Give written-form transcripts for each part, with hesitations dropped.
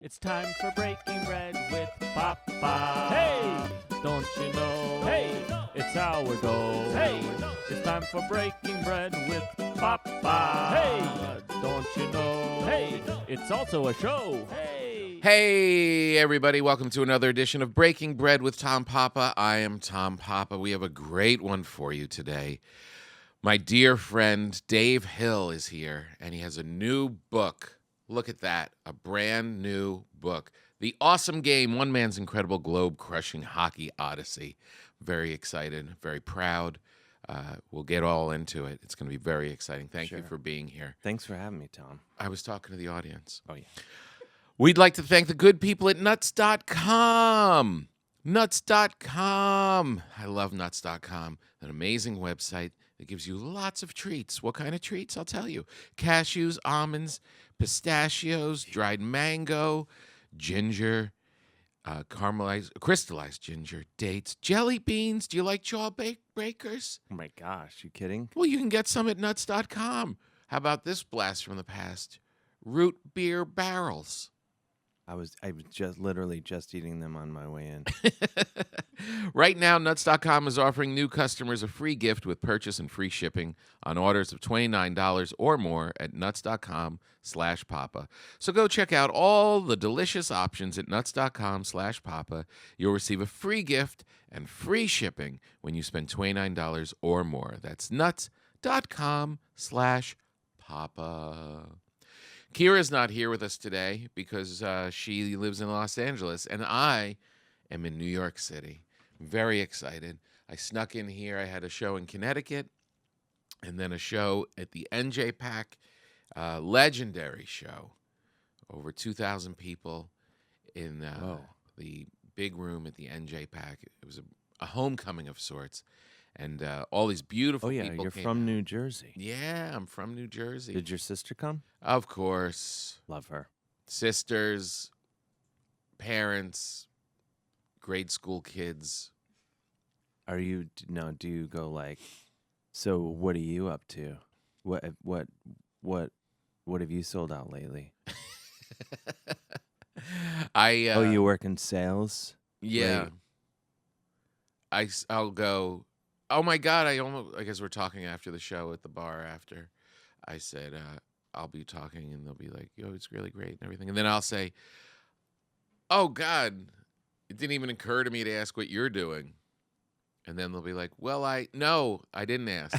It's time for breaking bread with Papa. Hey, don't you know? Hey, it's our goal. Hey, it's time for breaking bread with Papa. Hey, don't you know? Hey, it's also a show. Hey. Hey, everybody. Welcome to another edition of Breaking Bread with Tom Papa. I am Tom Papa. We have a great one for you today. My dear friend Dave Hill is here, and he has a new book. Look at that, a brand new book. The Awesome Game, One Man's Incredible Globe-Crushing Hockey Odyssey. Very excited, very proud. We'll get all into it. It's going to be very exciting. Thank you for being here. Thanks for having me, Tom. I was talking to the audience. Oh, yeah. We'd like to thank the good people at Nuts.com. Nuts.com. I love Nuts.com, an amazing website that gives you lots of treats. What kind of treats? I'll tell you. Cashews, almonds, pistachios, dried mango, ginger, crystallized ginger, dates, jelly beans. Do you like jawbreakers? Oh, my gosh. You kidding? Well, you can get some at Nuts.com. How about this blast from the past? Root beer barrels. I was just literally just eating them on my way in. Right now, Nuts.com is offering new customers a free gift with purchase and free shipping on orders of $29 or more at Nuts.com/Papa. So go check out all the delicious options at Nuts.com/Papa. You'll receive a free gift and free shipping when you spend $29 or more. That's Nuts.com/Papa. Kira's not here with us today because she lives in Los Angeles, and I am in New York City. Very excited. I snuck in here. I had a show in Connecticut and then a show at the NJ Pack, legendary show. Over 2,000 people in the big room at the NJ Pack. It was a homecoming of sorts. And all these beautiful people came. You're from New Jersey. Yeah, I'm from New Jersey. Did your sister come? Of course. Love her. Sisters, parents, grade school kids. Do you go like, so what are you up to? What have you sold out lately? You work in sales? Yeah. I'll go. Oh my God! I guess we're talking after the show at the bar. After I said I'll be talking, and they'll be like, "Yo, it's really great and everything," and then I'll say, "Oh God, it didn't even occur to me to ask what you're doing," and then they'll be like, "Well, I didn't ask."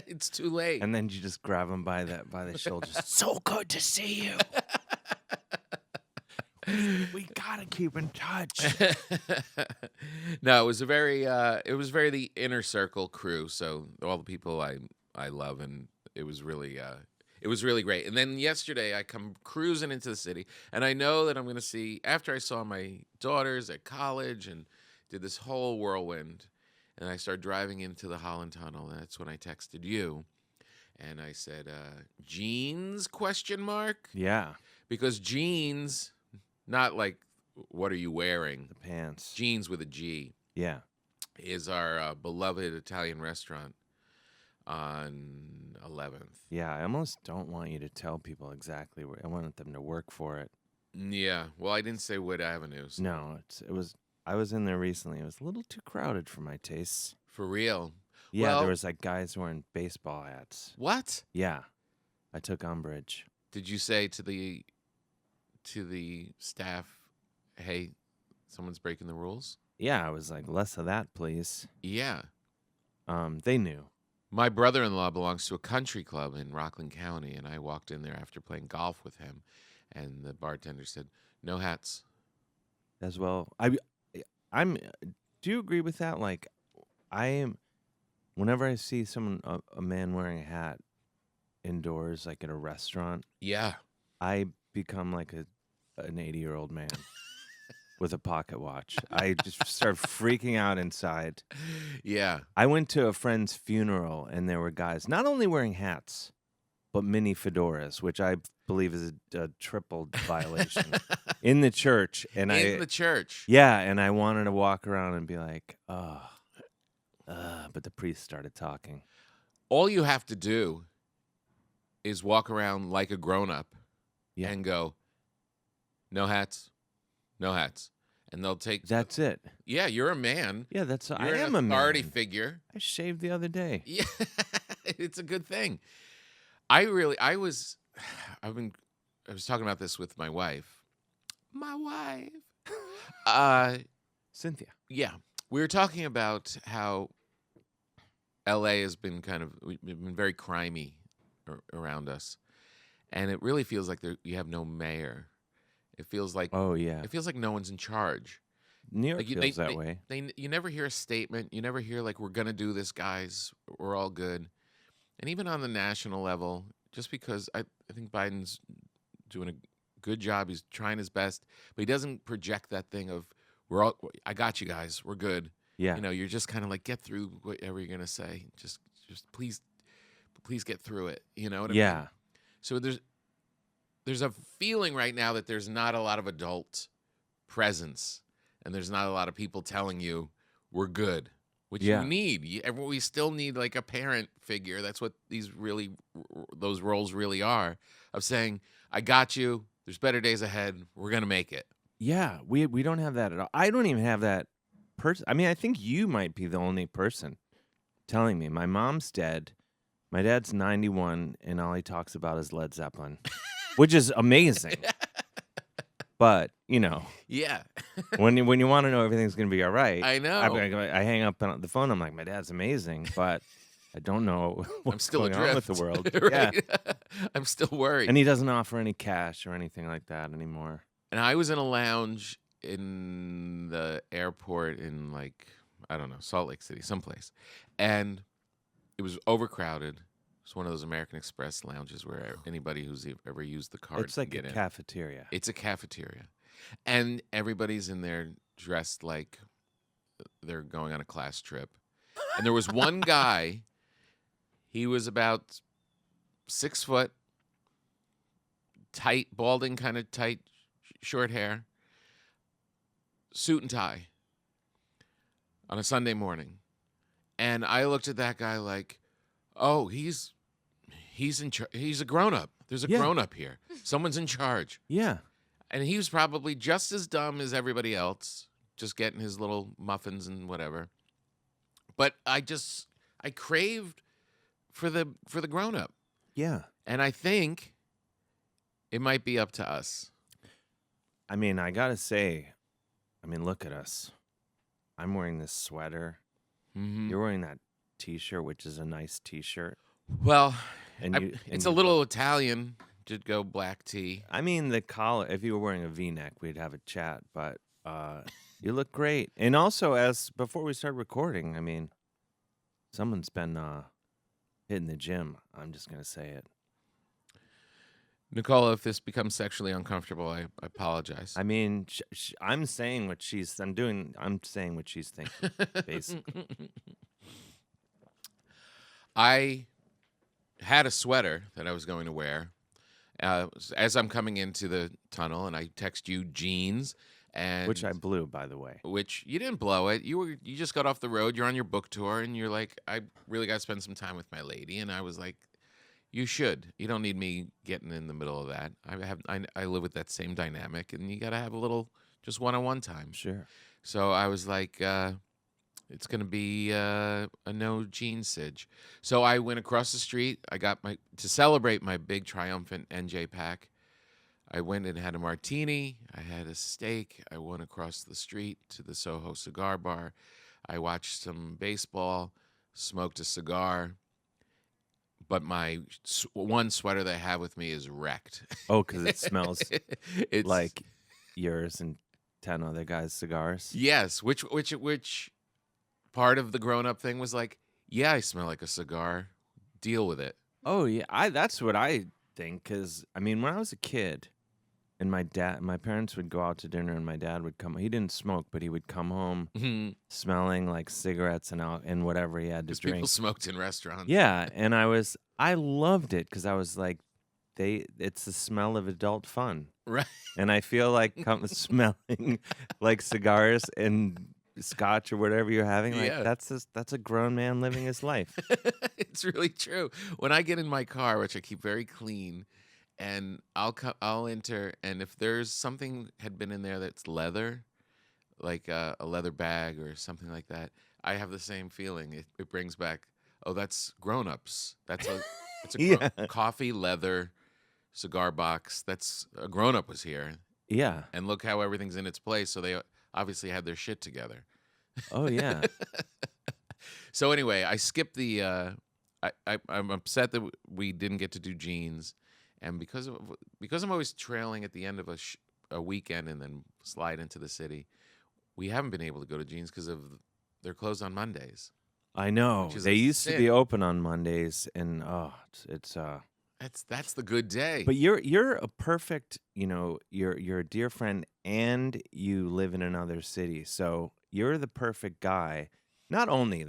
It's too late. And then you just grab them by the shoulders. So good to see you. We gotta keep in touch. No, it was the inner circle crew. So all the people I love, and it was really great. And then yesterday I come cruising into the city, and I know that I'm going to see, after I saw my daughters at college and did this whole whirlwind, and I started driving into the Holland Tunnel. And that's when I texted you, and I said, "Jeans?" ? Yeah, because jeans. Not like, what are you wearing? the pants. Jeans with a G. Yeah. Is our beloved Italian restaurant on 11th. Yeah, I almost don't want you to tell people exactly where. I want them to work for it. Yeah. Well, I didn't say what avenues. No, I was in there recently. It was a little too crowded for my tastes. For real. Yeah, well, there was like guys wearing baseball hats. What? Yeah. I took umbrage. Did you say to the staff, "Hey, someone's breaking the rules"? Yeah, I was like, less of that, please. Yeah. They knew. My brother-in-law belongs to a country club in Rockland County, and I walked in there after playing golf with him, and the bartender said, "No hats." As well. Do you agree with that? Like, whenever I see a man wearing a hat indoors, like at a restaurant, Yeah. I become like an 80-year-old man with a pocket watch. I just start freaking out inside. Yeah. I went to a friend's funeral, and there were guys not only wearing hats, but mini fedoras, which I believe is a triple violation, in the church. And in the church. Yeah, and I wanted to walk around and be like, but the priest started talking. All you have to do is walk around like a grown-up Yeah. and go, No hats. No hats. And they'll take. That's it. Yeah, you're a man. Yeah, that's. I You're am an a authority man. figure. I shaved the other day. Yeah, it's a good thing. I was talking about this with my wife. My wife. Cynthia. Yeah, we were talking about how L.A. has been we've been very crimey around us, and it really feels like you have no mayor. It feels like Oh yeah. it feels like no one's in charge. New York Like feels that way. You never hear a statement. You never hear like, we're gonna do this, guys. We're all good. And even on the national level, just because I think Biden's doing a good job, he's trying his best, but he doesn't project that thing of I got you guys, we're good. Yeah. You know, you're just kind of like, get through whatever you're gonna say. Just please get through it. You know what I mean? Yeah. So there's a feeling right now that there's not a lot of adult presence, and there's not a lot of people telling you we're good, which Yeah. you need. We still need like a parent figure. That's what those roles really are, of saying, I got you. There's better days ahead. We're going to make it. Yeah. We don't have that at all. I don't even have that person. I mean, I think you might be the only person telling me. My mom's dead. My dad's 91, and all he talks about is Led Zeppelin, which is amazing. But, you know, Yeah. when you want to know everything's going to be all right, I know. I hang up on the phone. I'm like, my dad's amazing, but I don't know I'm what's still going on with adrift. the world. Right? Yeah. I'm still worried. And he doesn't offer any cash or anything like that anymore. And I was in a lounge in the airport in, like, I don't know, Salt Lake City, someplace. And it was overcrowded. It's one of those American Express lounges where anybody who's ever used the card It's like can a get in. cafeteria. It's a cafeteria. And everybody's in there dressed like they're going on a class trip. And there was one guy, he was about 6 foot, tight, balding, kind of tight, short hair, suit and tie on a Sunday morning. And I looked at that guy like, oh, he's a grown-up. There's a Yeah. grown-up here. Someone's in charge. Yeah. And he was probably just as dumb as everybody else, just getting his little muffins and whatever. But I craved for the grown-up. Yeah. And I think it might be up to us. I mean, I got to say, look at us. I'm wearing this sweater. Mm-hmm. You're wearing that T-shirt, which is a nice T-shirt. Well, And it's a little Italian to go black tea. I mean, the collar, if you were wearing a V-neck, we'd have a chat, but you look great. And also, before we start recording, I mean, someone's been hitting the gym. I'm just going to say it. Nicola, if this becomes sexually uncomfortable, I apologize. I mean, I'm saying what she's thinking, basically. I had a sweater that I was going to wear as I'm coming into the tunnel, and I text you jeans, and Which I blew, by the way. which you didn't blow it. You just got off the road. You're on your book tour, and you're like, I really got to spend some time with my lady. And I was like, you should. You don't need me getting in the middle of that. I live with that same dynamic, and you got to have a little just one-on-one time. Sure. So I was like, it's going to be a no jeans Sidge. So I went across the street. I got to celebrate my big triumphant NJ pack. I went and had a martini. I had a steak. I went across the street to the Soho Cigar Bar. I watched some baseball, smoked a cigar. But my one sweater that I have with me is wrecked. Oh, because it smells It's like yours and 10 other guys' cigars. Yes, which part of the grown-up thing was like, yeah, I smell like a cigar. Deal with it. Oh, yeah. That's what I think. Because, when I was a kid, and my parents would go out to dinner, and my dad would come. He didn't smoke, but he would come home Mhm. smelling like cigarettes and whatever he had to Because drink. people smoked in restaurants. Yeah, and I loved it because I was like, it's the smell of adult fun, Right. and I feel like smelling like cigars and scotch or whatever you're having. Like Yeah. that's a grown man living his life. It's really true. When I get in my car, which I keep very clean, and I'll enter, and if there's something had been in there that's leather, like a leather bag or something like that, I have the same feeling. It brings back, oh, that's grown-ups. It's a Yeah. coffee leather cigar box. That's a grown-up was here, Yeah. and look how everything's in its place. So they obviously had their shit together. Oh yeah. So anyway, I skipped the. I'm upset that we didn't get to do jeans, and because I'm always trailing at the end of a weekend and then slide into the city, we haven't been able to go to jeans because of they're closed on Mondays. I know. Which is They a used to be sin. open on Mondays, and it's That's the good day. But you're a perfect, you're a dear friend, and you live in another city, so you're the perfect guy. Not only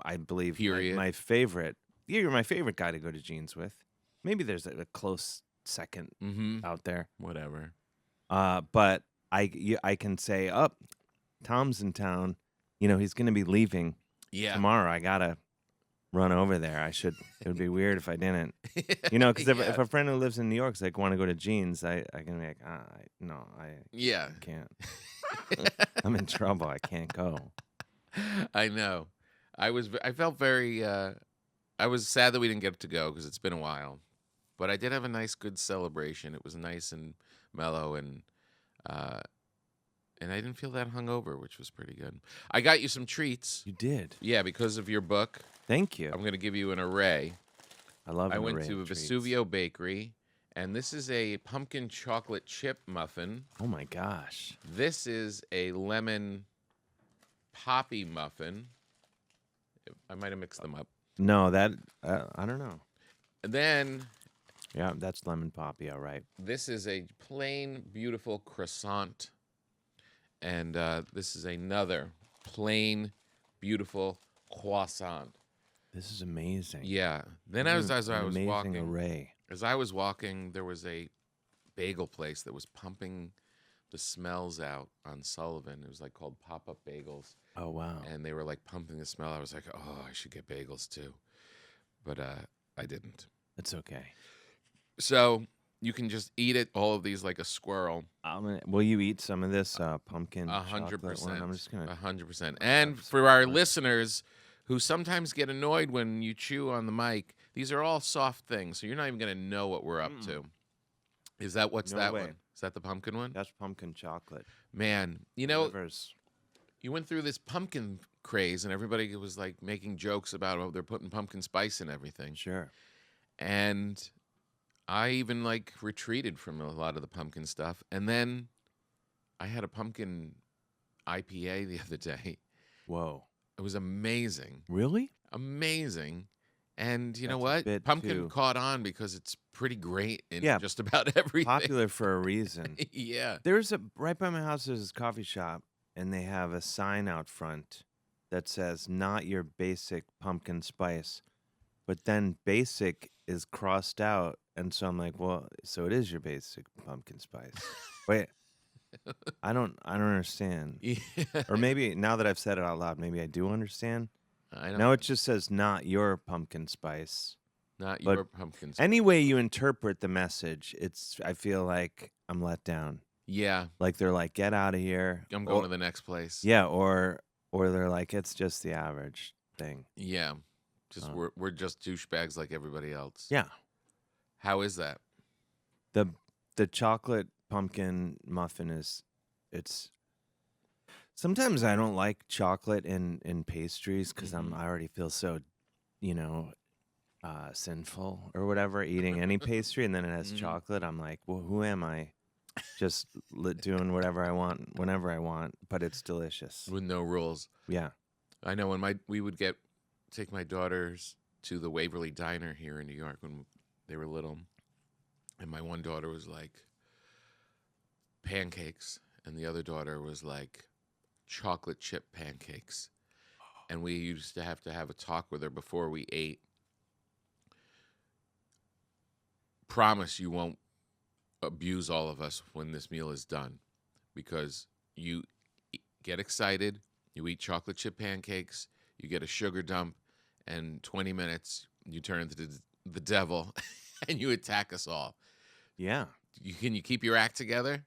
I believe Period. my favorite. You're my favorite guy to go to jeans with. Maybe there's a close second Mm-hmm. out there. Whatever. But I can say, up, Tom's in town. He's going to be leaving Yeah. tomorrow. I gotta run over there. It would be weird if I didn't. Because if a friend who lives in New York's like want to go to jeans, I can be like, no, I Yeah. can't. I'm in trouble. I can't go. I know. I felt very. I was sad that we didn't get to go because it's been a while, but I did have a nice, good celebration. It was nice and mellow, and I didn't feel that hungover, which was pretty good. I got you some treats. You did. Yeah, because of your book. Thank you. I'm going to give you an array. I love. I went to Vesuvio Bakery, and this is a pumpkin chocolate chip muffin. Oh my gosh. This is a lemon poppy muffin. I might have mixed them up. No, that I don't know. And then Yeah, that's lemon poppy. All right. this is a plain, beautiful croissant. And this is another plain, beautiful croissant. This is amazing. Yeah. Then This as is I an was amazing walking, array. there was a bagel place that was pumping the smells out on Sullivan. It was like called Pop-Up Bagels. Oh wow. And they were like pumping the smell. I was like, oh, I should get bagels too. But I didn't. That's okay. So you can just eat it, all of these like a squirrel. Will you eat some of this pumpkin? 100%. I'm just gonna. 100%. And for our listeners who sometimes get annoyed when you chew on the mic, these are all soft things, so you're not even going to know what we're up to. Is that what's No that way. one? Is that the pumpkin one? That's pumpkin chocolate. Man, Delivers. you went through this pumpkin craze, and everybody was like making jokes about, oh, they're putting pumpkin spice in everything. Sure. And I even like retreated from a lot of the pumpkin stuff. And then I had a pumpkin IPA the other day. Whoa. It was amazing. Really? Amazing. And you know That's a what? bit Pumpkin too- caught on because it's pretty great in Yeah. just about everything. Popular for a reason. Yeah. There's right by my house. There's this coffee shop, and they have a sign out front that says "Not your basic pumpkin spice," but then "basic" is crossed out, and so I'm like, well, so it is your basic pumpkin spice. Wait, I don't understand. Yeah. Or maybe now that I've said it out loud, maybe I do understand. I don't Now it just says "Not your pumpkin spice." not but your pumpkin spice. Any way you interpret the message, I feel like I'm let down. Yeah. Like they're like, get out of here. I'm going to the next place. Yeah, or they're like, it's just the average thing. Yeah. Just we're just douchebags like everybody else. Yeah. How is that? The chocolate pumpkin muffin it's sometimes I don't like chocolate in pastries because I already feel so, sinful or whatever eating any pastry, and then it has chocolate. I'm like, well, who am I? Just doing whatever I want whenever I want, but it's delicious. With no rules. Yeah. I know when we would take my daughters to the Waverly Diner here in New York when they were little, and my one daughter was like pancakes, and the other daughter was like chocolate chip pancakes, and we used to have a talk with her before we ate. Promise you won't abuse all of us when this meal is done, because you get excited, you eat chocolate chip pancakes, you get a sugar dump, and 20 minutes you turn into the devil and you attack us all. Yeah. Can you keep your act together?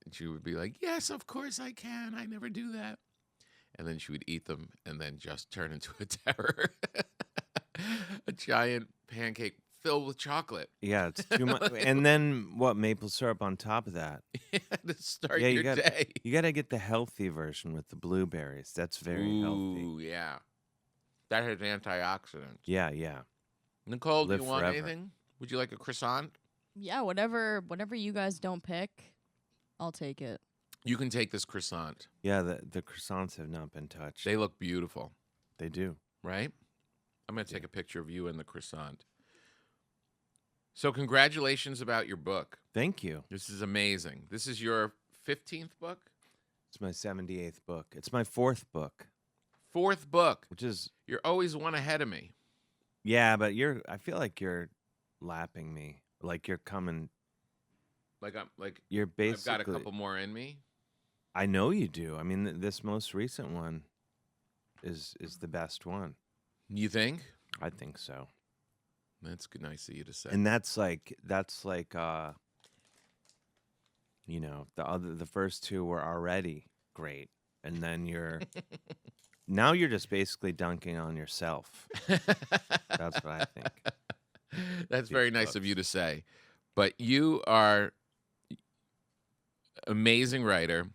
And she would be like, yes, of course I can. I never do that. And then she would eat them and then just turn into a terror. A giant pancake filled with chocolate. Yeah, it's too much. And then what? Maple syrup on top of that. To start Yeah, your day. you got to get the healthy version with the blueberries. That's very healthy. Ooh, yeah. That has antioxidants. Yeah, yeah. Nicole, do Live you want forever. anything? Would you like a croissant? Yeah, whatever you guys don't pick, I'll take it. You can take this croissant. Yeah, the croissants have not been touched. They look beautiful, They do. right? I'm going to take a picture of you and the croissant. So congratulations about your book. Thank you. This is amazing. This is your 15th book? It's my 78th book. It's my 4th book, 4th book. which is You're always one ahead of me. yeah, but I feel like you're lapping me. Like you're coming. You're I've basically. got a couple more in me. I know you do. I mean, this most recent one is the best one. You think? I think so. That's good. Nice of you to say. And that's like the first two were already great, and then now you're just basically dunking on yourself. That's what I think. That's very nice of you to say. But you are amazing writer.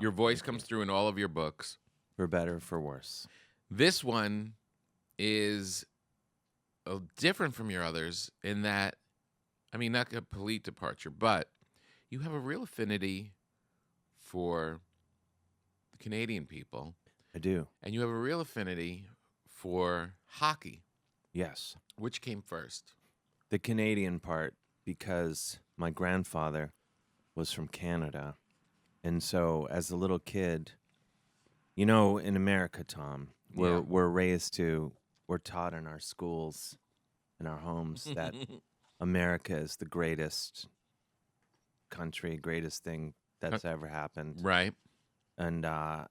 Your voice comes through in all of your books. For better or for worse. This one is different from your others in that, I mean, not a complete departure, but you have a real affinity for the Canadian people, I do. and you have a real affinity for hockey. Yes. Which came first? The Canadian part, because my grandfather was from Canada. And so as a little kid, in America, Tom, we're taught in our schools, in our homes, that America is the greatest country, greatest thing that's ever happened. Right. But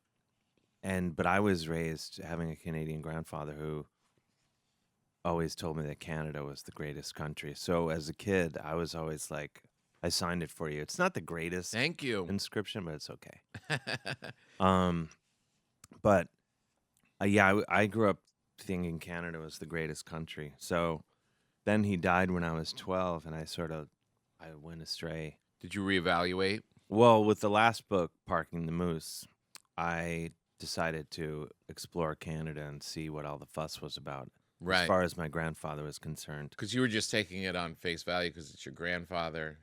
I was raised having a Canadian grandfather who always told me that Canada was the greatest country. So as a kid, I was always like, I signed it for you. It's not the greatest Thank you. inscription, but it's okay. I grew up thinking Canada was the greatest country. So then he died when I was 12, and I went astray. Did you reevaluate? Well, with the last book, Parking the Moose, I decided to explore Canada and see what all the fuss was about. Right. As far as my grandfather was concerned. Because you were just taking it on face value because it's your grandfather.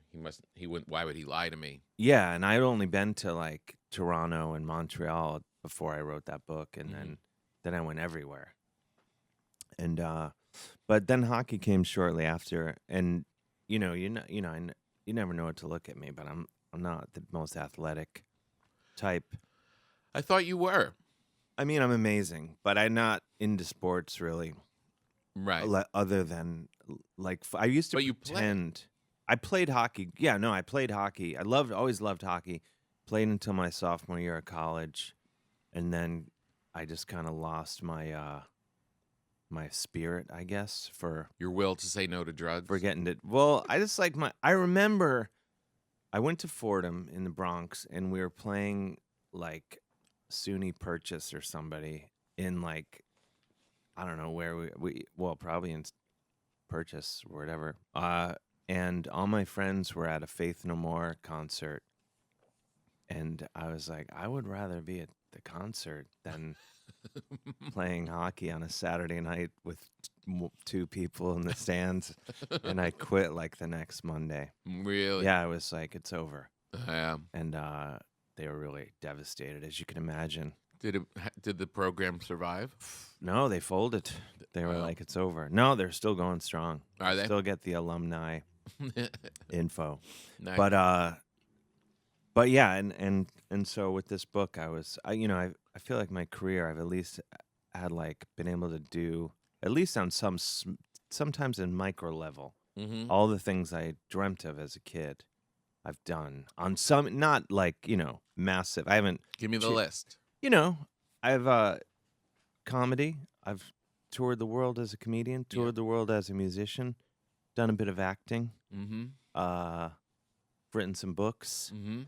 He wouldn't, why would he lie to me? Yeah, and I'd only been to like Toronto and Montreal before I wrote that book, and then I went everywhere. And but then hockey came shortly after, and you never know what to look at me, but I'm not the most athletic type. I thought you were. I mean, I'm amazing, but I'm not into sports really. Right. Other than I used to But you pretend. I played hockey. Yeah, no, I played hockey. Always loved hockey. Played until my sophomore year of college, and then I just kind of lost my my spirit, I guess, for Your will to say no to drugs? getting it. Well, I just like I remember I went to Fordham in the Bronx, and we were playing like SUNY Purchase or somebody in like, I don't know where probably in Purchase or whatever. And all my friends were at a Faith No More concert. And I was like, I would rather be at the concert than playing hockey on a Saturday night with two people in the stands. And I quit like the next Monday. Really? Yeah, I was like, it's over. Yeah. And they were really devastated, as you can imagine. Did the program survive? No, they folded. They were Wow. like, it's over. No, they're still going strong. Are they? Still get the alumni info. Nice. But yeah, and so with this book, I feel like my career, I've at least had like been able to do, at least on sometimes in micro level, all the things I dreamt of as a kid, I've done on some, not like, massive. I haven't. Give me the list. I've comedy. I've toured the world as a comedian, toured the world as a musician, done a bit of acting. written some books. Mm-hmm.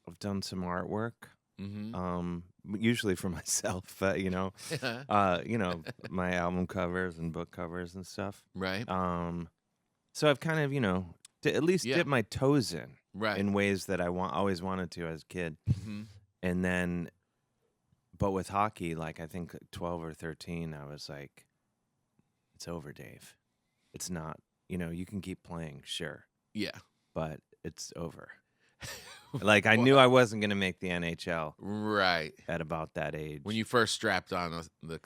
I've done some artwork. Mm-hmm. Usually for myself, you know, my album covers and book covers and stuff. Right. So I've kind of, at least Yeah. dipped my toes Right. in ways that I always wanted to as a kid. Mm-hmm. And then, but with hockey, like I think 12 or 13, I was like, it's over, Dave. It's not, you can keep playing, sure, Yeah. but it's over. Like I knew I wasn't going to make the NHL Right. at about that age. When you first strapped on the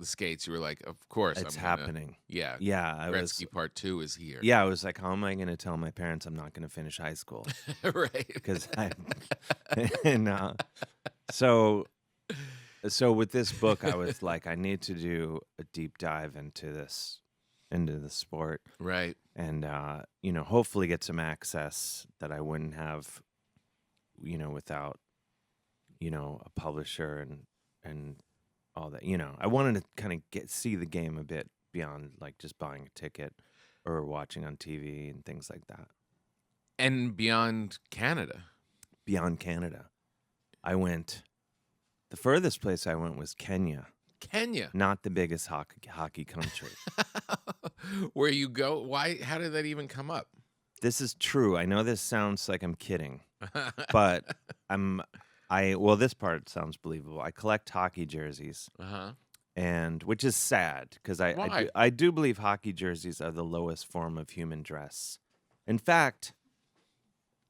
skates, you were like, "Of course, it's I'm gonna-" happening. Yeah. Yeah, I was. Gretzky Part 2 is here. Yeah, I was like, how am I going to tell my parents I'm not going to finish high school? Right. Because and so with this book, I was like, I need to do a deep dive into the sport, Right. and hopefully get some access that I wouldn't have, without, a publisher and all that. I wanted to kind of see the game a bit beyond like just buying a ticket or watching on TV and things like that. And beyond Canada. Beyond Canada, the furthest place I went was Kenya. Kenya. Not the biggest hockey country. Where you go? Why? How did that even come up? This is true. I know this sounds like I'm kidding, but well, this part sounds believable. I collect hockey jerseys, and which is sad because I do believe hockey jerseys are the lowest form of human dress. In fact,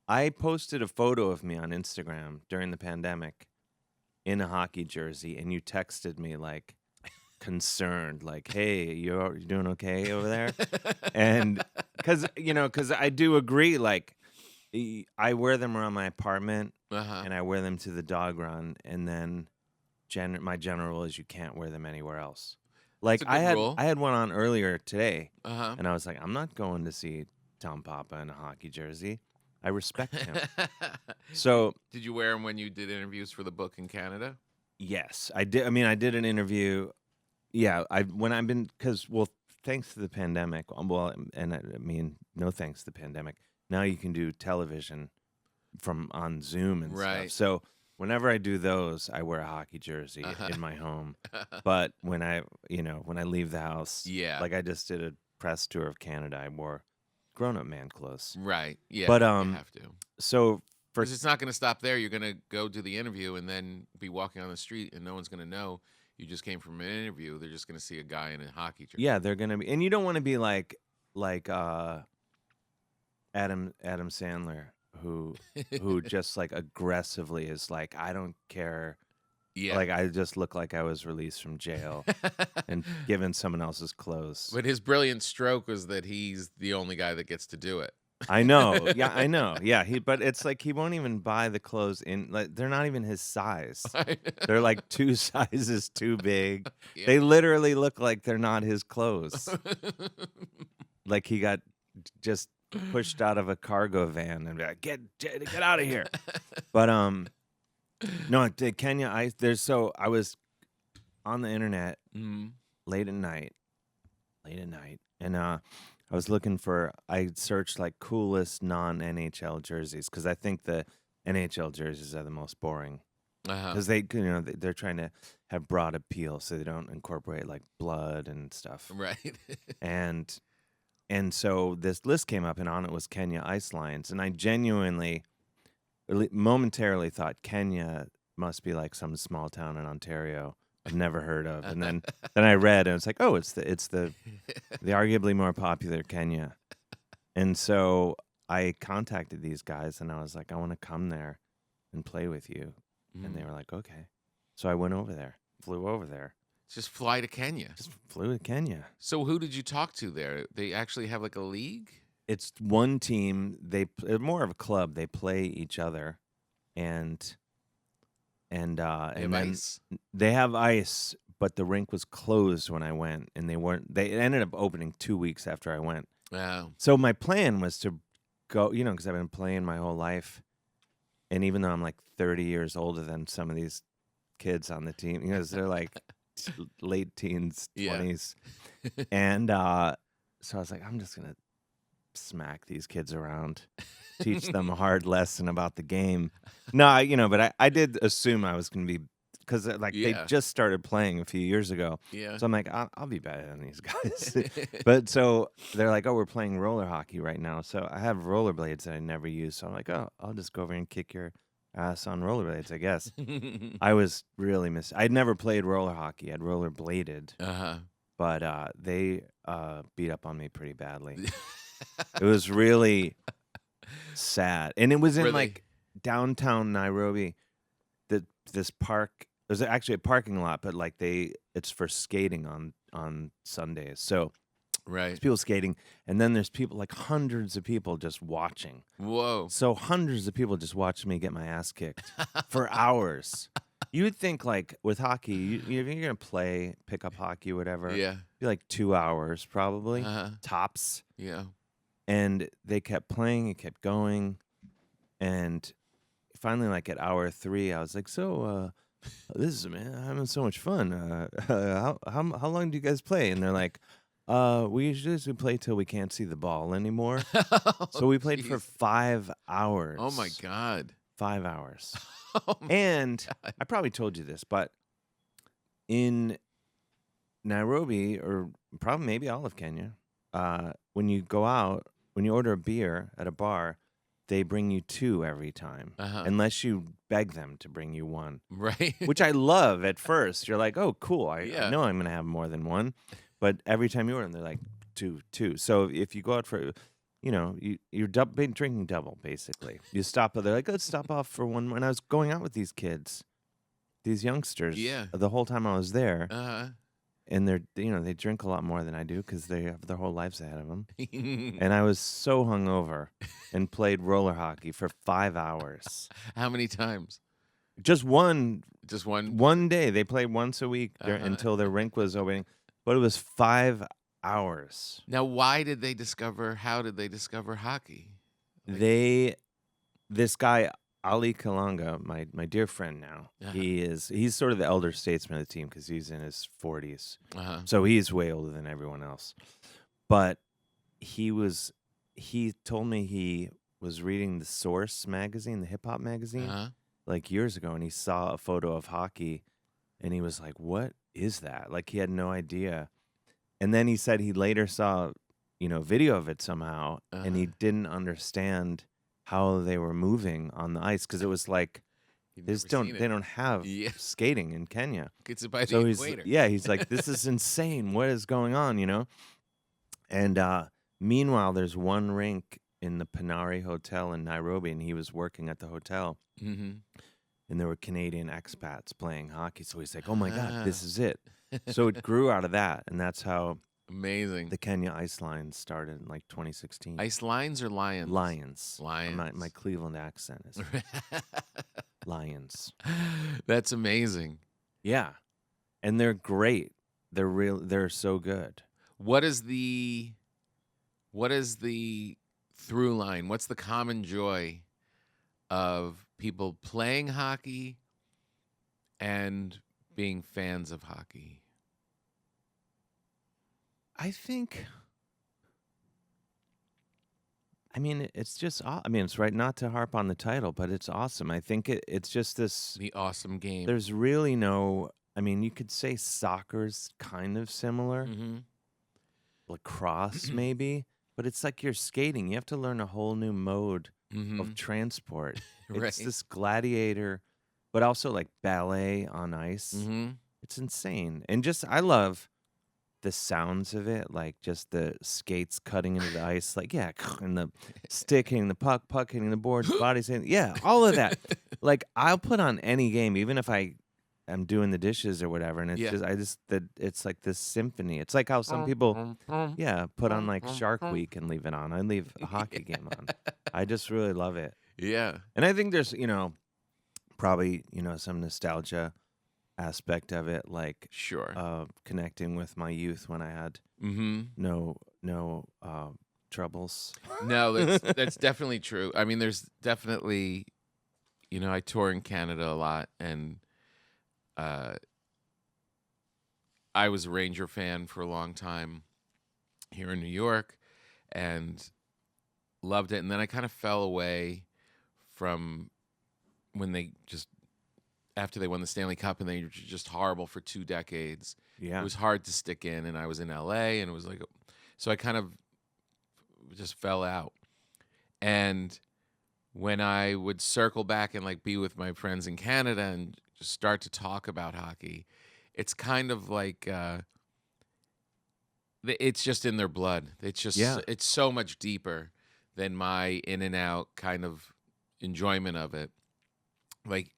I posted a photo of me on Instagram during the pandemic in a hockey jersey, and you texted me like concerned, like, "Hey, you're doing okay over there?" And because I do agree, like I wear them around my apartment, and I wear them to the dog run, and then my general rule is you can't wear them anywhere else. Like That's a good rule. I had one on earlier today, Uh-huh. and I was like, I'm not going to see Tom Papa in a hockey jersey. I respect him. So Did you wear them when you did interviews for the book in Canada? yes, I did. I mean, I did an interview. Yeah, thanks to the pandemic. Well, and I mean, no thanks to the pandemic. Now you can do television on Zoom and Right. stuff. So whenever I do those, I wear a hockey jersey in my home. But when I leave the house, Yeah. like I just did a press tour of Canada, I wore grown-up man clothes. Right. Yeah. But you have to. So for Because it's not going to stop there. You're going to go do the interview and then be walking on the street, and no one's going to know you just came from an interview. They're just going to see a guy in a hockey jersey. yeah, they're gonna be, and you don't want to be like Adam Sandler, who just like aggressively is like, I don't care. Yeah. Like I just look like I was released from jail and given someone else's clothes. But his brilliant stroke was that he's the only guy that gets to do it. I know. Yeah, I know. Yeah, but it's like he won't even buy the clothes like they're not even his size. They're like 2 sizes too big. Yeah. They literally look like they're not his clothes. Like he got just pushed out of a cargo van and be like, get out of here. But no, Kenya. I was on the internet late at night, and I was looking for. I searched like coolest non-NHL jerseys because I think the NHL jerseys are the most boring because they're trying to have broad appeal, so they don't incorporate like blood and stuff. Right. And so this list came up, and on it was Kenya Ice Lions, and I genuinely, momentarily thought Kenya must be like some small town in Ontario I've never heard of, and then I read, and it's like, oh, it's the arguably more popular Kenya, and so I contacted these guys, and I was like, I want to come there and play with you, and they were like, okay, so I went over there, flew over there. Just fly to Kenya. Just flew to Kenya. So who did you talk to there? They actually have like a league? It's one team. They're more of a club. They play each other, and They have then ice? they have ice, but the rink was closed when I went, and they ended up opening 2 weeks after I went. Wow. So my plan was to go, because I've been playing my whole life, and even though I'm like 30 years older than some of these kids on the team, they're like late teens, 20s, and so I was like, I'm just gonna smack these kids around, teach them a hard lesson about the game. No, but I did assume I was going to be, because like they Yeah. just started playing a few years ago. Yeah. So I'm like, I'll be better than these guys. But so they're like, oh, we're playing roller hockey right now. So I have rollerblades that I never use. So I'm like, oh, I'll just go over and kick your ass on rollerblades, I guess. I was really I'd never played roller hockey. I'd rollerbladed, but they beat up on me pretty badly. It was really sad. And it was in like downtown Nairobi. This park, there's actually a parking lot, but like it's for skating on Sundays. So there's people skating, and then there's people, like hundreds of people just watching. Whoa. So hundreds of people just watching me get my ass kicked for hours. You would think like with hockey, if you're gonna play pickup hockey or whatever, Yeah. be like 2 hours probably tops. Yeah. And they kept playing, it kept going, and finally, like at hour 3, I was like, "So, this is having so much fun. How long do you guys play?" And they're like, we usually play till we can't see the ball anymore." So we played for 5 hours. Oh my God. 5 hours. Oh my And God. I probably told you this, but in Nairobi, or probably maybe all of Kenya, when you go out, when you order a beer at a bar, they bring you 2 every time, unless you beg them to bring you 1. Right. Which I love at first. You're like, oh, cool. I Yeah. know I'm going to have more than 1. But every time you order them, they're like, 2. So if you go out for, you're been drinking double, basically. You stop, they're like, let's stop off for 1 more. And I was going out with these kids, these youngsters, the whole time I was there. And they drink a lot more than I do because they have their whole lives ahead of them. And I was so hungover and played roller hockey for 5 hours. How many times? Just one. Just one. One day. They played once a week until their rink was opening. But it was 5 hours. Now, how did they discover hockey? This guy, Ali Kalanga, my dear friend now, he's sort of the elder statesman of the team because he's in his 40s. So he's way older than everyone else. But he told me he was reading the Source magazine, the hip hop magazine, like years ago, and he saw a photo of hockey, and he was like, "What is that?" Like he had no idea. And then he said he later saw, video of it somehow, and he didn't understand how they were moving on the ice because it was like they don't have skating in Kenya. It's by the equator. He's like, this is insane. What is going on? And meanwhile, there's one rink in the Panari Hotel in Nairobi, and he was working at the hotel, and there were Canadian expats playing hockey. So he's like, oh my God, this is it. So it grew out of that, and that's how amazing the Kenya Ice Lines started in like 2016. Ice Lines or Lions? Lions. Lions. My Cleveland accent is Lions. That's amazing. Yeah, and they're great. They're so good. What is the through line? What's the common joy of people playing hockey and being fans of hockey? I think, it's just, it's right not to harp on the title, but it's awesome. I think it's just the awesome game. There's really no, you could say soccer's kind of similar, lacrosse maybe, but it's like you're skating. You have to learn a whole new mode of transport. It's this gladiator, but also like ballet on ice. It's insane. And I love the sounds of it, like just the skates cutting into the ice, like, and the stick hitting the puck hitting the boards, bodies hitting, all of that. Like, I'll put on any game, even if I'm doing the dishes or whatever, and it's it's like this symphony. It's like how some people, put on like Shark Week and leave it on. I leave a hockey game on. I just really love it. Yeah. And I think there's, probably, some nostalgia aspect of it, like connecting with my youth when I had no troubles. No, that's definitely true. There's definitely, I tour in Canada a lot, and I was a Ranger fan for a long time here in New York, and loved it. And then I kind of fell away from when they just after they won the Stanley Cup and they were just horrible for 2 decades. Yeah. It was hard to stick in, and I was in LA, and it was like, so I kind of just fell out. And when I would circle back and like be with my friends in Canada and just start to talk about hockey, it's kind of like it's just in their blood. It's just Yeah. it's so much deeper than my in and out kind of enjoyment of it. Like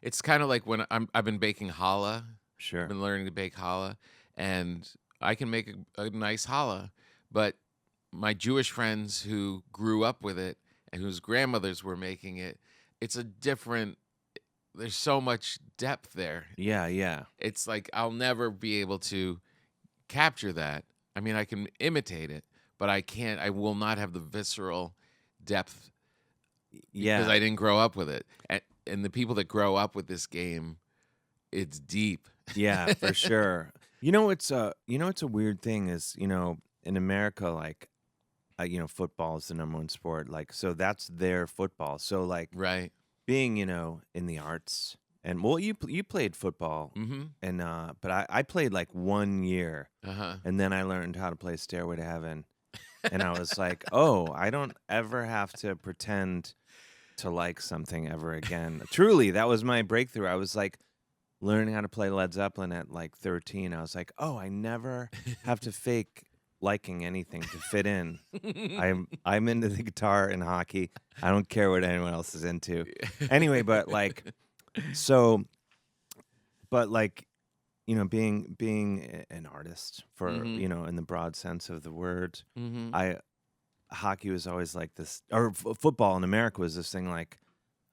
it's kind of like when I've been baking challah. Sure. I've been learning to bake challah, and I can make a nice challah, but my Jewish friends who grew up with it and whose grandmothers were making it, it's a different. There's so much depth there. Yeah, yeah. It's like I'll never be able to capture that. I mean, I can imitate it, but I can't. I will not have the visceral depth Yeah. because I didn't grow up with it. And the people that grow up with this game, it's deep. Yeah, for sure. It's a weird thing is, in America, like, football is the number one sport. Like, so that's their football. So like Right. being, in the arts and well, you played football Mm-hmm. and, but I played like 1 year Uh-huh. and then I learned how to play Stairway to Heaven. And I was like, oh, I don't ever have to pretend to like something ever again. Truly, that was my breakthrough. I was like learning how to play Led Zeppelin at like 13. I was like, oh, I never have to fake liking anything to fit in. I'm into the guitar and hockey. I don't care what anyone else is into. Anyway, but like being an artist for Mhm. in the broad sense of the word, Mm-hmm. hockey was always like this, or football in America was this thing like,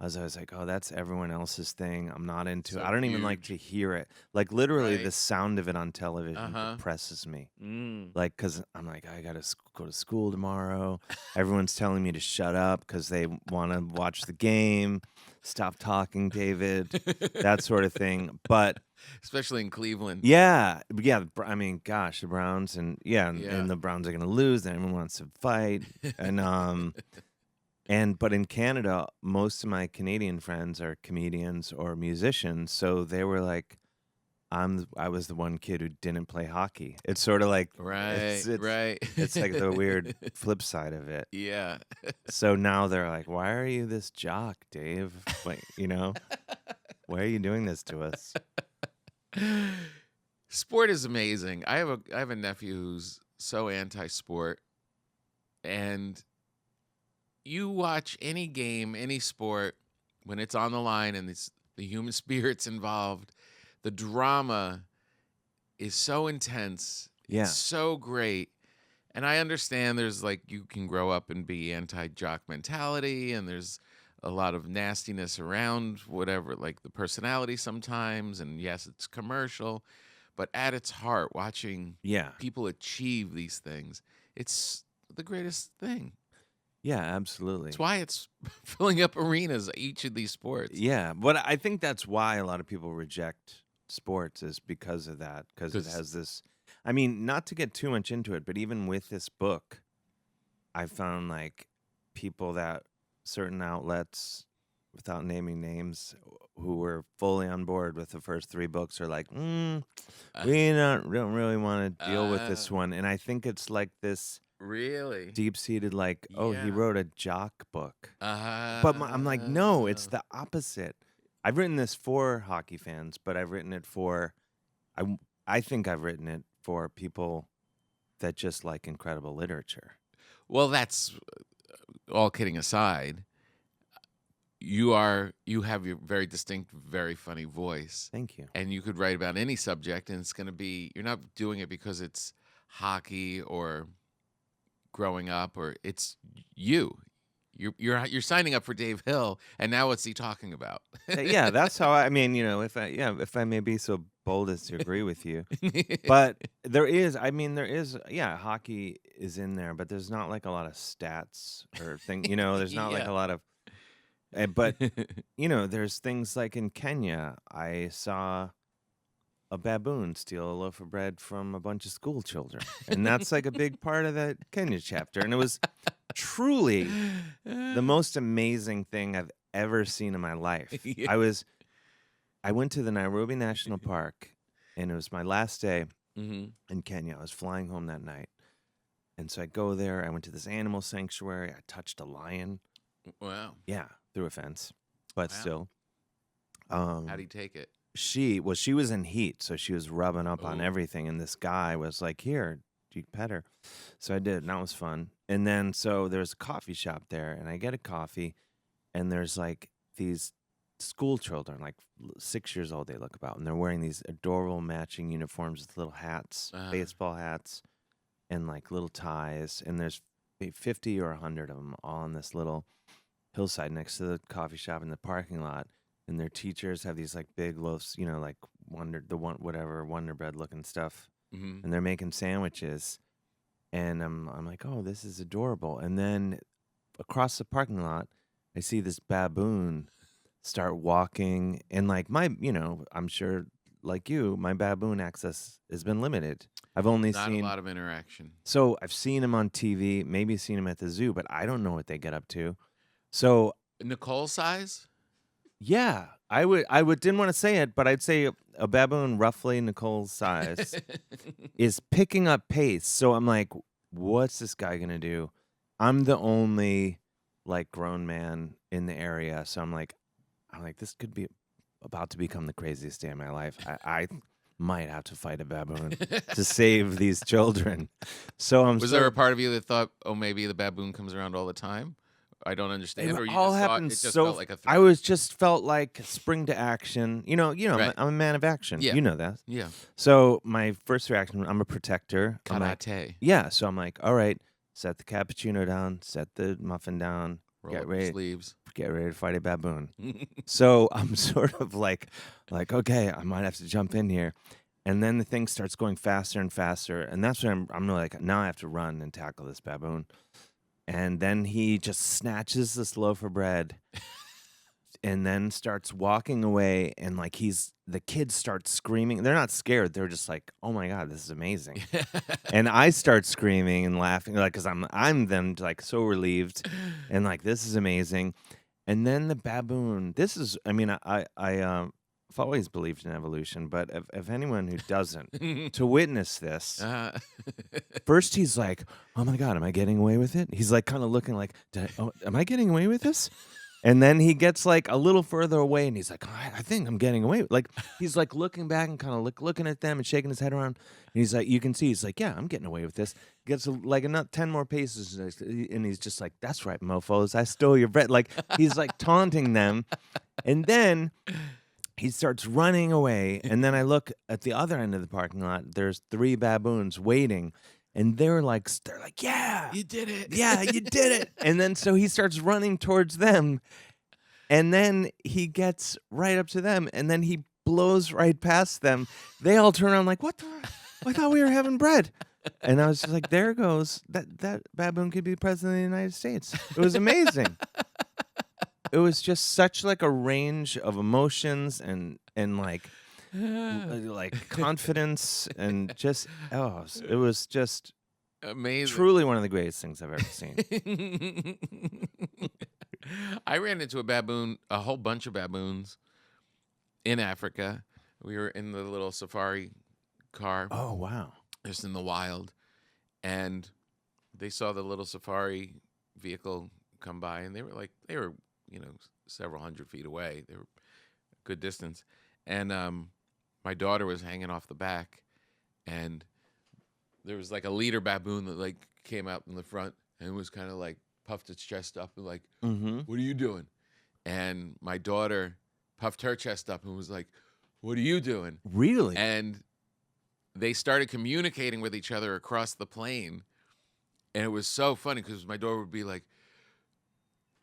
I was always like, oh, that's everyone else's thing. I'm not into it. So I don't even like huge. to hear it. Like literally Right. the sound of it on television Uh-huh. depresses me. Mm. Like, because I'm like, I got to go to school tomorrow. Everyone's telling me to shut up because they want to watch the game. Stop talking, David. That sort of thing. But Especially in Cleveland. yeah, I mean, gosh, the Browns and Yeah. and the Browns are gonna lose. And everyone wants to fight, but in Canada, most of my Canadian friends are comedians or musicians, so they were like, I was the one kid who didn't play hockey. It's sort of like Right. it's it's like the weird flip side of it. Yeah. So now they're like, why are you this jock, Dave? Like, why are you doing this to us? Sport is amazing. I have a nephew who's so anti-sport, and you watch any game, any sport, when it's on the line and it's the human spirit's involved, the drama is so intense. Yeah. It's so great. And I understand there's like you can grow up and be anti-jock mentality, and there's a lot of nastiness around whatever, like the personality sometimes, and yes, it's commercial, but at its heart, watching Yeah. people achieve these things, it's the greatest thing. Yeah, absolutely. It's why it's filling up arenas, each of these sports. Yeah, but I think that's why a lot of people reject sports is because of that, because it 'Cause- has this. I mean, not to get too much into it, but even with this book, I found like people that certain outlets, without naming names, who were fully on board with the first 3 books are like, we don't really want to deal with this one. And I think it's like this Really? deep-seated, like, oh, he Yeah. wrote a jock book. Uh-huh. But I'm like, no, it's the opposite. I've written this for hockey fans, but I've written it for, I think I've written it for people that just like incredible literature. Well, that's all kidding aside. You have your very distinct, very funny voice, Thank you. and you could write about any subject, and it's going to be. You're not doing it because it's hockey or growing up, or it's you. You're signing up for Dave Hill, and now what's he talking about? Yeah, that's how I mean, if I may be so bold as to agree with you. But there is, hockey is in there, but there's not like a lot of stats or thing, there's not like Yeah. a lot of, but there's things like in Kenya, I saw a baboon steal a loaf of bread from a bunch of school children. And that's like a big part of that Kenya chapter. And it was truly the most amazing thing I've ever seen in my life. Yeah. I went to the Nairobi National Park, and it was my last day Mm-hmm. in Kenya. I was flying home that night. And so I go there. I went to this animal sanctuary. I touched a lion. Wow. Yeah, through a fence, but Wow. still. How'd he take it? She was in heat, so she was rubbing up on Ooh. everything. And this guy was like, "Here, you pet her." So I did, and that was fun. And then so there's a coffee shop there, and I get a coffee, and there's like these school children, like 6 years old, they look about, and they're wearing these adorable matching uniforms with little hats, baseball hats, and like little ties. And there's 50 or 100 of them all on this little hillside next to the coffee shop in the parking lot. And their teachers have these like big loaves, like Wonder Bread looking stuff, Mm-hmm. and they're making sandwiches. And I'm like, oh, this is adorable. And then across the parking lot, I see this baboon start walking, and like I'm sure like you, my baboon access has been limited. I've only Not seen a lot of interaction. So I've seen him on TV, maybe seen him at the zoo, but I don't know what they get up to. So Nicole size? yeah, I would didn't want to say it, but I'd say a baboon roughly Nicole's size is picking up pace. So I'm like, what's this guy gonna do? I'm the only like grown man in the area, so I'm like, this could be about to become the craziest day of my life. I might have to fight a baboon to save these children. So Was there a part of you that thought, oh, maybe the baboon comes around all the time? I don't understand. It Or you all just happened it just so. felt like a I was just felt like spring to action. Right. I'm a man of action. Yeah. You know that. Yeah. So my first reaction, I'm a protector. I'm like, Karate. yeah. So I'm like, all right, set the cappuccino down, set the muffin down, Roll get up your ready, sleeves. get ready to fight a baboon. So I'm sort of like, okay, I might have to jump in here. And then the thing starts going faster and faster. And that's when I'm like, now I have to run and tackle this baboon. And then he just snatches this loaf of bread and then starts walking away. And like the kids start screaming. They're not scared. They're just like, oh my God, this is amazing. And I start screaming and laughing, like, because I'm then like so relieved and like, this is amazing. And then the baboon, I've always believed in evolution, but if anyone who doesn't, to witness this, first he's like, oh my God, am I getting away with it? He's like kind of looking like, am I getting away with this? And then he gets like a little further away and he's like, I think I'm getting away. Like he's like looking back and kind of looking at them and shaking his head around. And he's like, you can see, he's like, yeah, I'm getting away with this. Gets like another 10 more paces and he's just like, that's right, mofos, I stole your bread. Like he's like taunting them. And then he starts running away. And then I look at the other end of the parking lot. There's 3 baboons waiting. And they're like, yeah, You did it. yeah, you did it. And then so he starts running towards them. And then he gets right up to them. And then he blows right past them. They all turn around like, what the? I thought we were having bread. And I was just like, there goes. That baboon could be the president of the United States. It was amazing. It was just such like a range of emotions and like confidence and just it was just amazing. truly one of the greatest things I've ever seen. I ran into a whole bunch of baboons in Africa. We were in the little safari car, Oh wow. just in the wild, and they saw the little safari vehicle come by, and they were several hundred feet away. They were a good distance, and my daughter was hanging off the back, and there was like a leader baboon that like came out in the front and was kind of like puffed its chest up and like, what are you doing? And my daughter puffed her chest up and was like, what are you doing? Really? And they started communicating with each other across the plane. And it was so funny because my daughter would be like,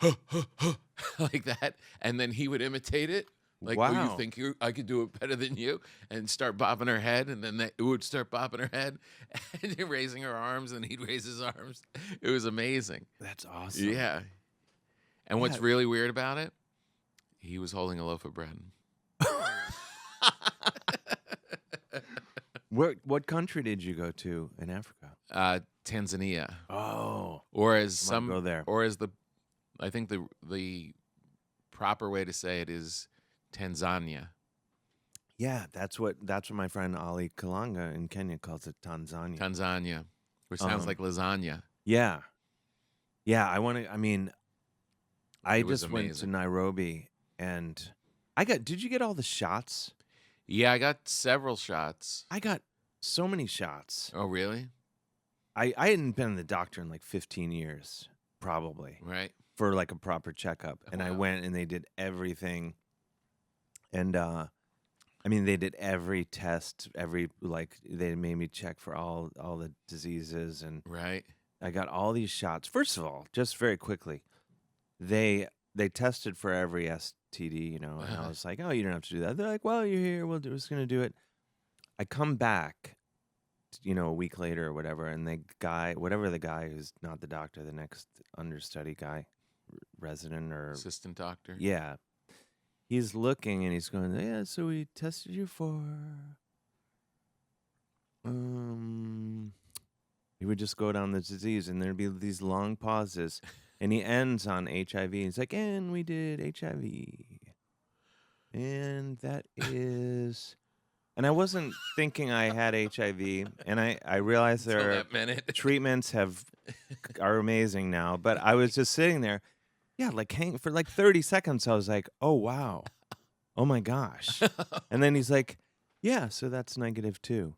huh, huh, huh, like that. And then he would imitate it. Like, oh, you Wow. think I could do it better than you? And start bobbing her head. And then it would start bobbing her head and raising her arms. And he'd raise his arms. It was amazing. That's awesome. Yeah. And what's Yeah. really weird about it? He was holding a loaf of bread. What country did you go to in Africa? Tanzania, Oh, or as I wanna go there. or as I think the proper way to say it is Tanzania. yeah, that's what my friend Ali Kalanga in Kenya calls it, Tanzania. Tanzania, which sounds Um, like lasagna. Yeah, yeah. I mean, I It was just went to amazing. Nairobi, and Did you get all the shots? Yeah, I got several shots. I got so many shots. Oh, really? I hadn't been to the doctor in like 15 years, probably, Right. for like a proper checkup. And I Wow. went and they did everything. And I mean, they did every test, they made me check for all the diseases, and Right. I got all these shots. First of all, just very quickly, they tested for every STD, and I was like, "Oh, you don't have to do that." They're like, "Well, you're here. We're just gonna do it." I come back, a week later or whatever, and the guy who's not the doctor, the next understudy guy, resident or Assistant doctor. yeah, he's looking and he's going, "Yeah, so we tested you for He would just go down the disease, and there'd be these long pauses, and he ends on HIV. He's like, "And we did HIV, and that is." And I wasn't thinking I had HIV, and I realized Until their that minute. treatments are amazing now. But I was just sitting there, yeah, like hang for like 30 seconds. I was like, "Oh wow, oh my gosh!" And then he's like, "Yeah, so that's negative too."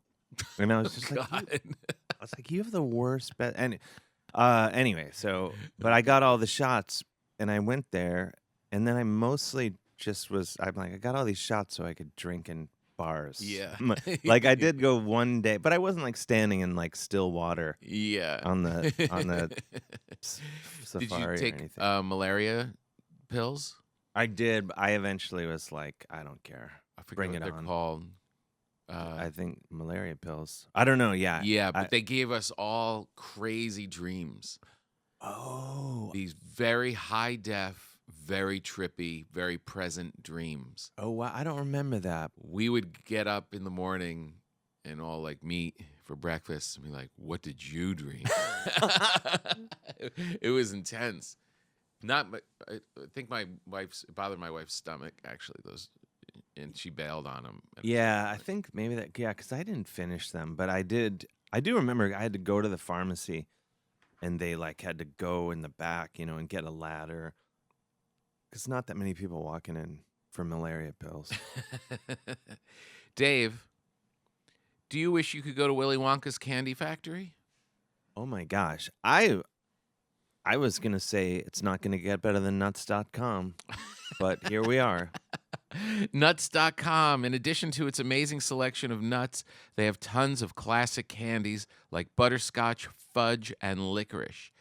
And I was just like, God. I was like, "You have the worst bet." And anyway, but I got all the shots, and I went there, and then I mostly I'm like, I got all these shots so I could drink in bars. Yeah. Like I did go one day, but I wasn't like standing in like still water Yeah. on the safari Did you or take anything. malaria pills? I did. But I eventually was like, I don't care. I forget Bring what it they're on. called. I think malaria pills. I don't know. Yeah. Yeah, but they gave us all crazy dreams. Oh. These very high def, very trippy, very present dreams. Oh wow. I don't remember that. We would get up in the morning and all like meet for breakfast and be like, "What did you dream?" It was intense. I think it bothered my wife's stomach actually. And she bailed on him. Yeah, I think maybe because I didn't finish them, but I did. I do remember I had to go to the pharmacy, and they like had to go in the back, and get a ladder, because not that many people walking in for malaria pills. Dave, do you wish you could go to Willy Wonka's candy factory? Oh my gosh, I was gonna say it's not gonna get better than nuts.com, but here we are. Nuts.com. In addition to its amazing selection of nuts, they have tons of classic candies like butterscotch, fudge, and licorice.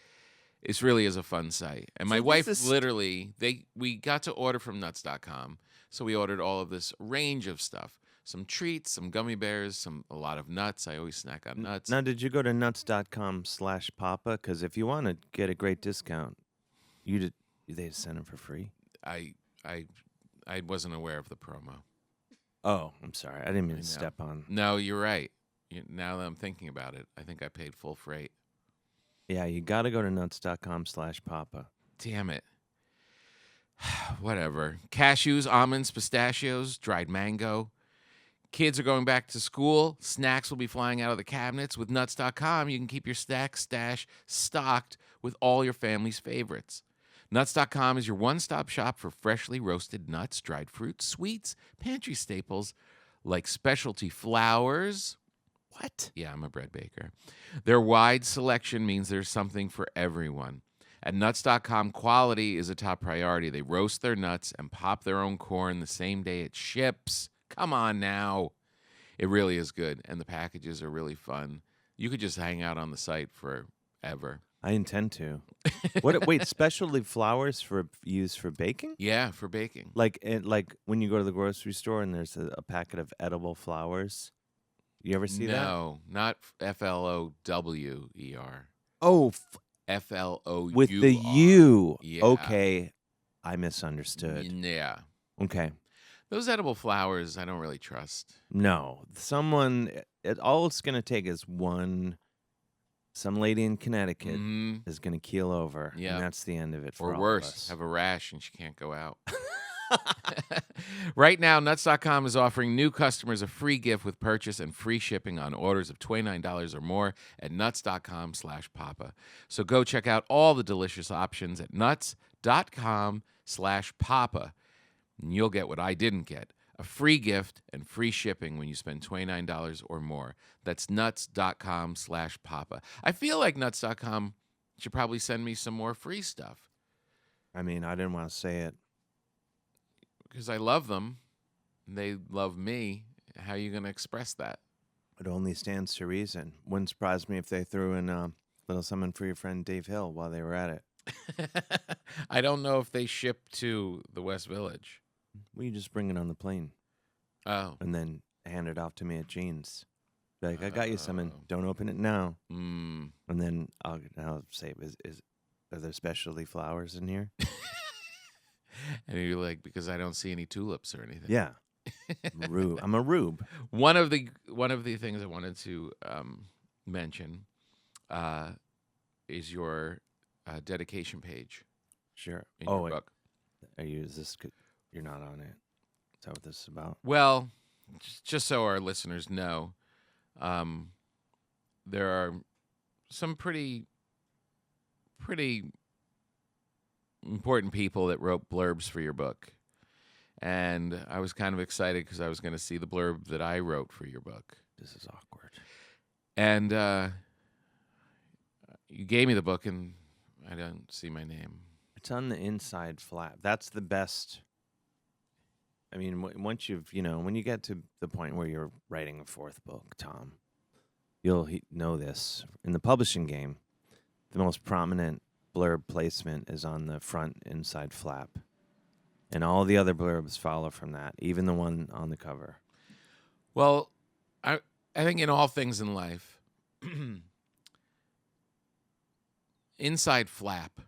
It really is a fun site. And my So wife this is- literally, we got to order from nuts.com. So we ordered all of this range of stuff. Some treats, some gummy bears, a lot of nuts. I always snack on nuts. Now, did you go to nuts.com/papa? Because if you want to get a great discount, they send them for free. I wasn't aware of the promo. Oh, I'm sorry. I didn't mean I to know. step on. No, you're right. Now that I'm thinking about it, I think I paid full freight. Yeah, you got to go to nuts.com/papa. Damn it. Whatever. Cashews, almonds, pistachios, dried mango. Kids are going back to school. Snacks will be flying out of the cabinets. With nuts.com, you can keep your stash stocked with all your family's favorites. Nuts.com is your one-stop shop for freshly roasted nuts, dried fruits, sweets, pantry staples like specialty flours. What? Yeah, I'm a bread baker. Their wide selection means there's something for everyone. At Nuts.com, quality is a top priority. They roast their nuts and pop their own corn the same day it ships. Come on now. It really is good, and the packages are really fun. You could just hang out on the site forever. I intend to. Wait, specialty flours used for baking? Yeah, for baking. Like when you go to the grocery store and there's a packet of edible flours. You ever see that? No, not FLOWER. Oh, FLOUR. with the U. Yeah. Okay, I misunderstood. Yeah. Okay. Those edible flowers, I don't really trust. No, someone all it's going to take is some lady in Connecticut Mhm. is going to keel over, Yeah. and that's the end of it for Or all worse, of us. have a rash and she can't go out. Right now, Nuts.com is offering new customers a free gift with purchase and free shipping on orders of $29 or more at Nuts.com/Papa. So go check out all the delicious options at Nuts.com/Papa. And you'll get what I didn't get, a free gift and free shipping when you spend $29 or more. That's Nuts.com/Papa. I feel like Nuts.com should probably send me some more free stuff. I mean, I didn't want to say it. Because I love them, and they love me. How are you going to express that? It only stands to reason. Wouldn't surprise me if they threw in a little something for your friend Dave Hill while they were at it. I don't know if they ship to the West Village. Well, you just bring it on the plane Oh. and then hand it off to me at Jean's. Be like, I got you something. Oh. Don't open it now. Mm. And then I'll say, are there specialty flowers in here? And you're like, because I don't see any tulips or anything. Yeah. Rube. I'm a rube. One of the things I wanted to mention is your dedication page Sure. in your book. You're not on it? Is that what this is about? Well, just so our listeners know, there are some pretty important people that wrote blurbs for your book. And I was kind of excited because I was going to see the blurb that I wrote for your book. This is awkward. And you gave me the book, and I don't see my name. It's on the inside flap. That's the best. I mean, once when you get to the point where you're writing a fourth book, Tom, you'll know this. In the publishing game, the most prominent blurb placement is on the front inside flap. And all the other blurbs follow from that, even the one on the cover. Well, I think in all things in life, inside flap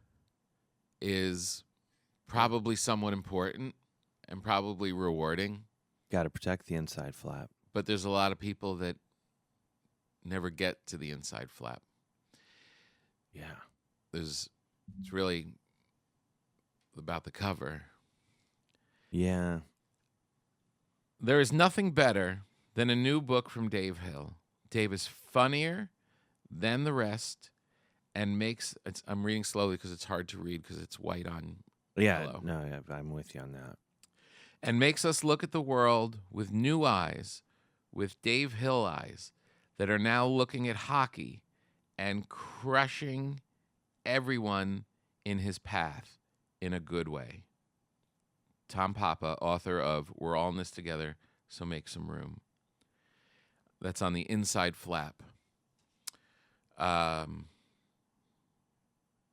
is probably somewhat important and probably rewarding. Got to protect the inside flap. But there's a lot of people that never get to the inside flap. Yeah. It's really about the cover. Yeah. There is nothing better than a new book from Dave Hill. Dave is funnier than the rest and I'm reading slowly because it's hard to read because it's white on yellow. No, I'm with you on that. And makes us look at the world with new eyes, with Dave Hill eyes, that are now looking at hockey and crushing everyone in his path in a good way. Tom Papa, author of We're All in This Together, so make some room. That's on the inside flap.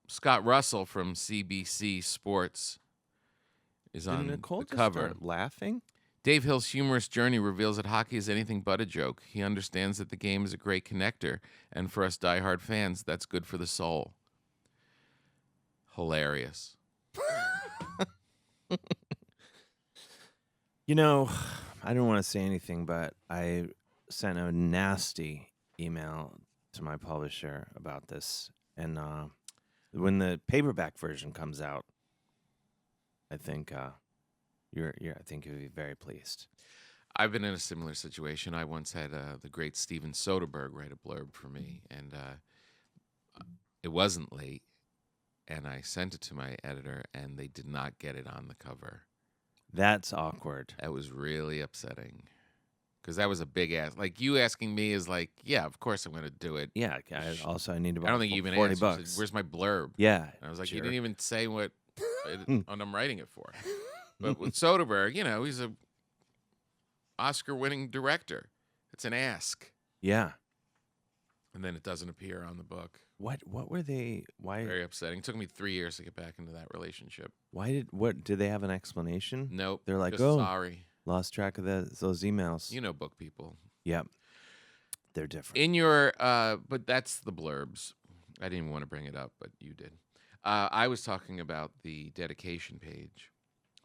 Scott Russell from CBC Sports is on Nicole the just cover. start laughing? Dave Hill's humorous journey reveals that hockey is anything but a joke. He understands that the game is a great connector, and for us diehard fans, that's good for the soul. Hilarious. I don't want to say anything, but I sent a nasty email to my publisher about this. And when the paperback version comes out, I think I think you'll be very pleased. I've been in a similar situation. I once had the great Steven Soderbergh write a blurb for me, and it wasn't late, and I sent it to my editor, and they did not get it on the cover. That's awkward. That was really upsetting, because that was a big ask. Like, you asking me is like, yeah, of course I'm going to do it. Yeah. I need about I don't think you even $40. asked. You said, where's my blurb? Yeah. And I was like, sure. you didn't even say what I'm writing it for. But with Soderbergh, he's a Oscar-winning director. It's an ask. Yeah. And then it doesn't appear on the book. What were they? Why? Very upsetting. It took me 3 years to get back into that relationship. Did they have an explanation? Nope. They're like, just oh, sorry. Lost track of those emails. You know book people. Yep. They're different. In your, but that's the blurbs. I didn't even want to bring it up, but you did. I was talking about the dedication page.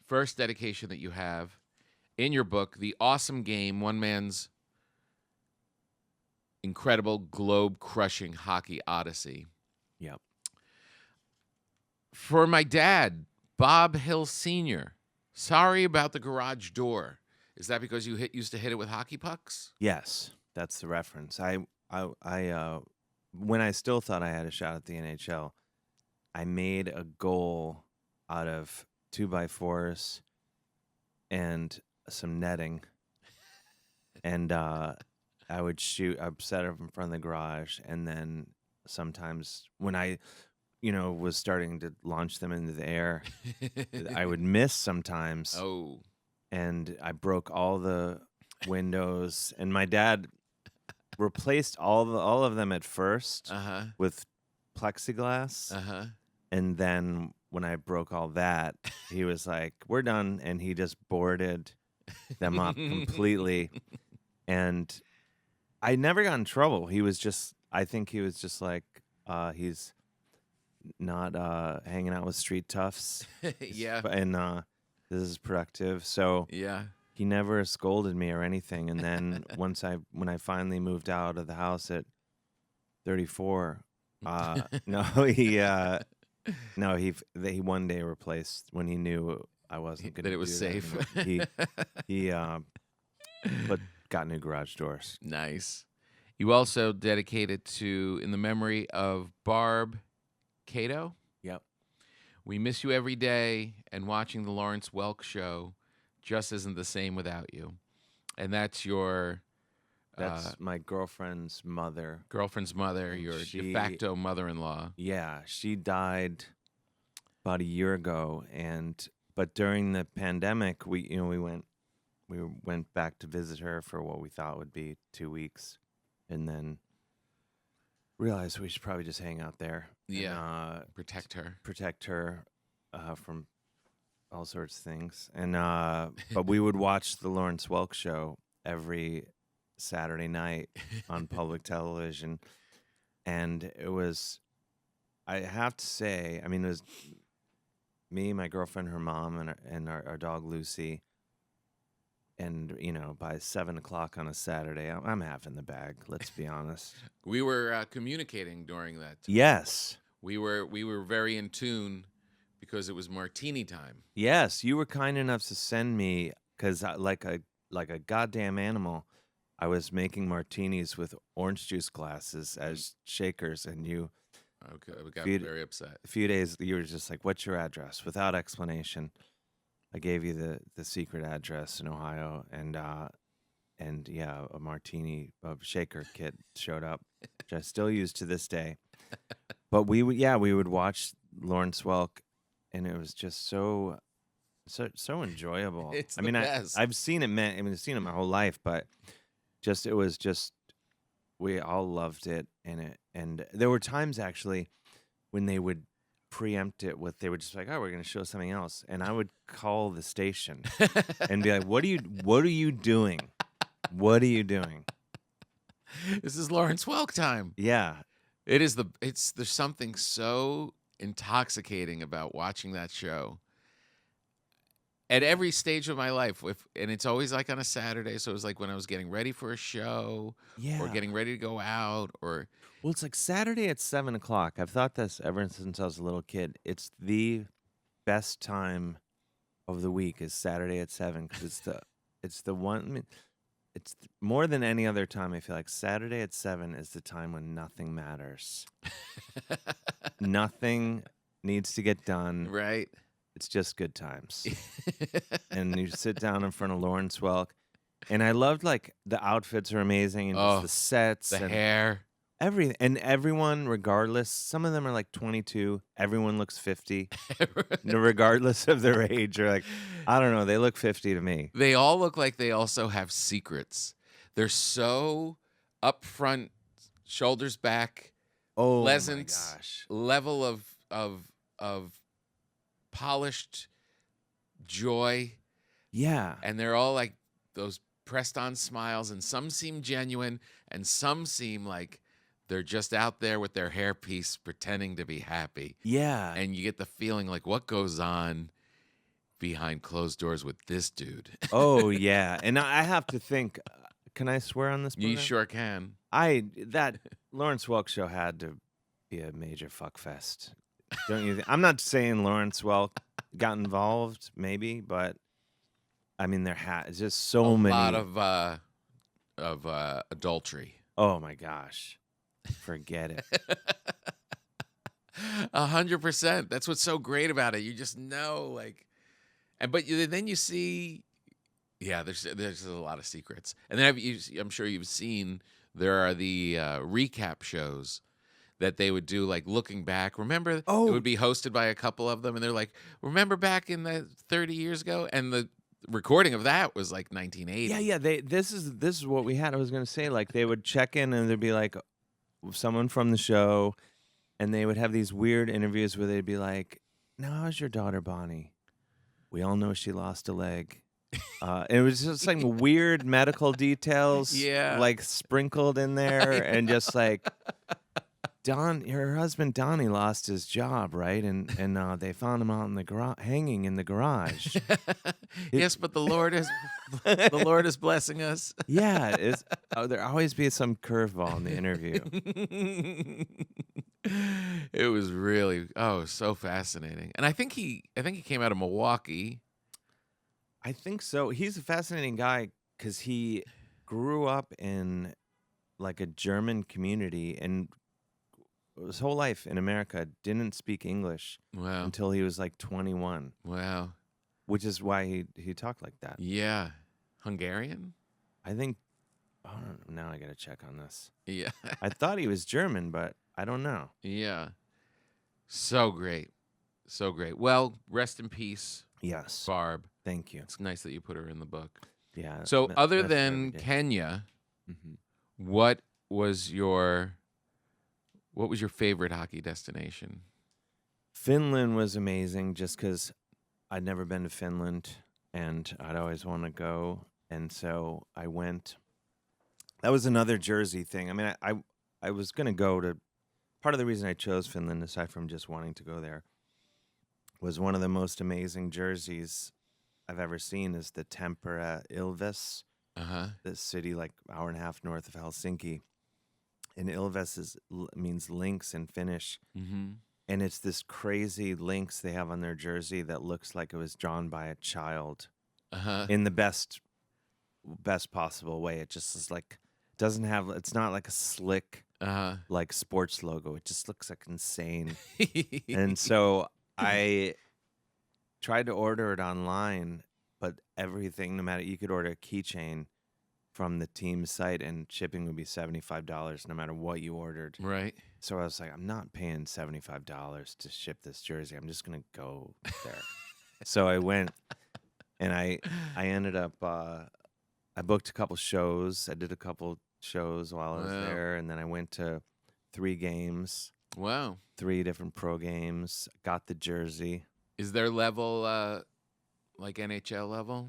First dedication that you have in your book, The Awesome Game, One Man's incredible globe-crushing hockey odyssey. Yep. For my dad, Bob Hill Sr., sorry about the garage door. Is that because you used to hit it with hockey pucks? Yes, that's the reference. When I still thought I had a shot at the NHL, I made a goal out of 2x4s and some netting, and I would shoot. I'd set it up in front of the garage, and then sometimes when I, was starting to launch them into the air, I would miss sometimes. Oh. And I broke all the windows, and my dad replaced all of them at first with plexiglass, and then when I broke all that, he was like, "We're done," and he just boarded them up completely. And I never got in trouble. I think he was just like, he's not hanging out with street toughs. Yeah. And this is productive. So yeah, he never scolded me or anything. And then when I finally moved out of the house at 34, he one day replaced when he knew I wasn't going to that it was safe. He got new garage doors. Nice. You also dedicated to in the memory of Barb Cato. Yep. We miss you every day, and watching the Lawrence Welk show just isn't the same without you. And that's your... That's my girlfriend's mother. Girlfriend's mother, your de facto mother-in-law. Yeah, she died about a year ago, but during the pandemic, we went back to visit her for what we thought would be 2 weeks, and then realized we should probably just hang out there. Yeah, protect her from all sorts of things. And but we would watch the Lawrence Welk show every Saturday night on public television, and it was, I have to say, I mean, it was me, my girlfriend, her mom, and our dog Lucy. And by 7 o'clock on a Saturday, I'm half in the bag. Let's be honest. We were communicating during that time. Yes, we were very in tune because it was martini time. Yes, you were kind enough to send me, because like a goddamn animal, I was making martinis with orange juice glasses as shakers, and you. Okay, we got very upset. A few days, you were just like, "What's your address?" Without explanation. I gave you the secret address in Ohio, and yeah, a martini shaker kit showed up, which I still use to this day. But we would watch Lawrence Welk, and it was just so enjoyable. It's I mean, best. I've seen it. I've seen it my whole life, but we all loved it, and there were times actually when they would preempt it with, they were just like, "Oh, we're going to show something else," and I would call the station and be like, what are you doing? What are you doing? This is Lawrence Welk time. Yeah, there's something so intoxicating about watching that show at every stage of my life. And it's always like on a Saturday, so it was like when I was getting ready for a show, or getting ready to go out, or. Well, it's like Saturday at 7 o'clock. I've thought this ever since I was a little kid. It's the best time of the week is Saturday at 7, because it's the one. I mean, it's more than any other time. I feel like Saturday at 7 is the time when nothing matters. Nothing needs to get done. Right. It's just good times. And you sit down in front of Lawrence Welk, and I loved, like, the outfits are amazing, and just the sets, the and hair. Everything, and everyone, regardless, some of them are like 22. Everyone looks 50, regardless of their age. Or like, I don't know, they look 50 to me. They all look like they also have secrets. They're so upfront, shoulders back, pleasant, my gosh, level of polished joy. Yeah, And they're all like those pressed on smiles, and some seem genuine, and some seem like they're just out there with their hairpiece pretending to be happy. yeah. And you get the feeling like, what goes on behind closed doors with this dude? Oh yeah, and I have to think, Can I swear on this? You program? sure can. That Lawrence Welk show had to be a major fuck fest. Don't you? I'm not saying Lawrence Welk got involved, maybe, but I mean it's just so A many. lot of adultery. Oh my gosh, forget it. 100%. That's what's so great about it. You just know, like, then you see, yeah, there's a lot of secrets. And then I'm sure you've seen there are the recap shows that they would do, like looking back. Remember, it would be hosted by a couple of them, and they're like, remember back in the 30 years ago, and the recording of that was like 1980. Yeah. This is what we had. I was gonna say, like, they would check in and there'd be like someone from the show, and they would have these weird interviews where they'd be like, "Now, how's your daughter Bonnie? We all know she lost a leg." It was just like weird medical details, Yeah. like sprinkled in there, and just like her husband Donnie lost his job, right? And they found him out in the garage, hanging in the garage. Yes, but the Lord is blessing us. Yeah, there always be some curveball in the interview. It was really so fascinating. And I think he came out of Milwaukee. I think so. He's a fascinating guy because he grew up in like a German community and his whole life in America didn't speak English Wow. until he was like 21. Wow. Which is why he talked like that. Yeah. Hungarian? I think. Oh, now I got to check on this. Yeah. I thought he was German, but I don't know. Yeah. So great. So great. Well, rest in peace, Yes. Barb. Thank you. It's nice that you put her in the book. Yeah. So other that's than every day. Kenya, Mhm. what was your favorite hockey destination? Finland was amazing just because I'd never been to Finland and I'd always want to go. And so I went. That was another Jersey thing. I mean, I was going to go to. Part of the reason I chose Finland, aside from just wanting to go there, was one of the most amazing jerseys I've ever seen is the Tempera Ilves, this city like hour and a half north of Helsinki. And Ilves means lynx in Finnish. Mm-hmm. And it's this crazy lynx they have on their jersey that looks like it was drawn by a child in the best possible way. It just is like, it's not like a slick like sports logo. It just looks like insane. And so I tried to order it online, but everything, no matter, you could order a keychain from the team's site and shipping would be $75 no matter what you ordered. Right. So I was like, I'm not paying $75 to ship this jersey. I'm just going to go there. So I went and I ended up, I booked a couple shows. I did a couple shows while I was there. And then I went to 3 games. Wow. 3 different pro games. Got the jersey. Is their level like NHL level?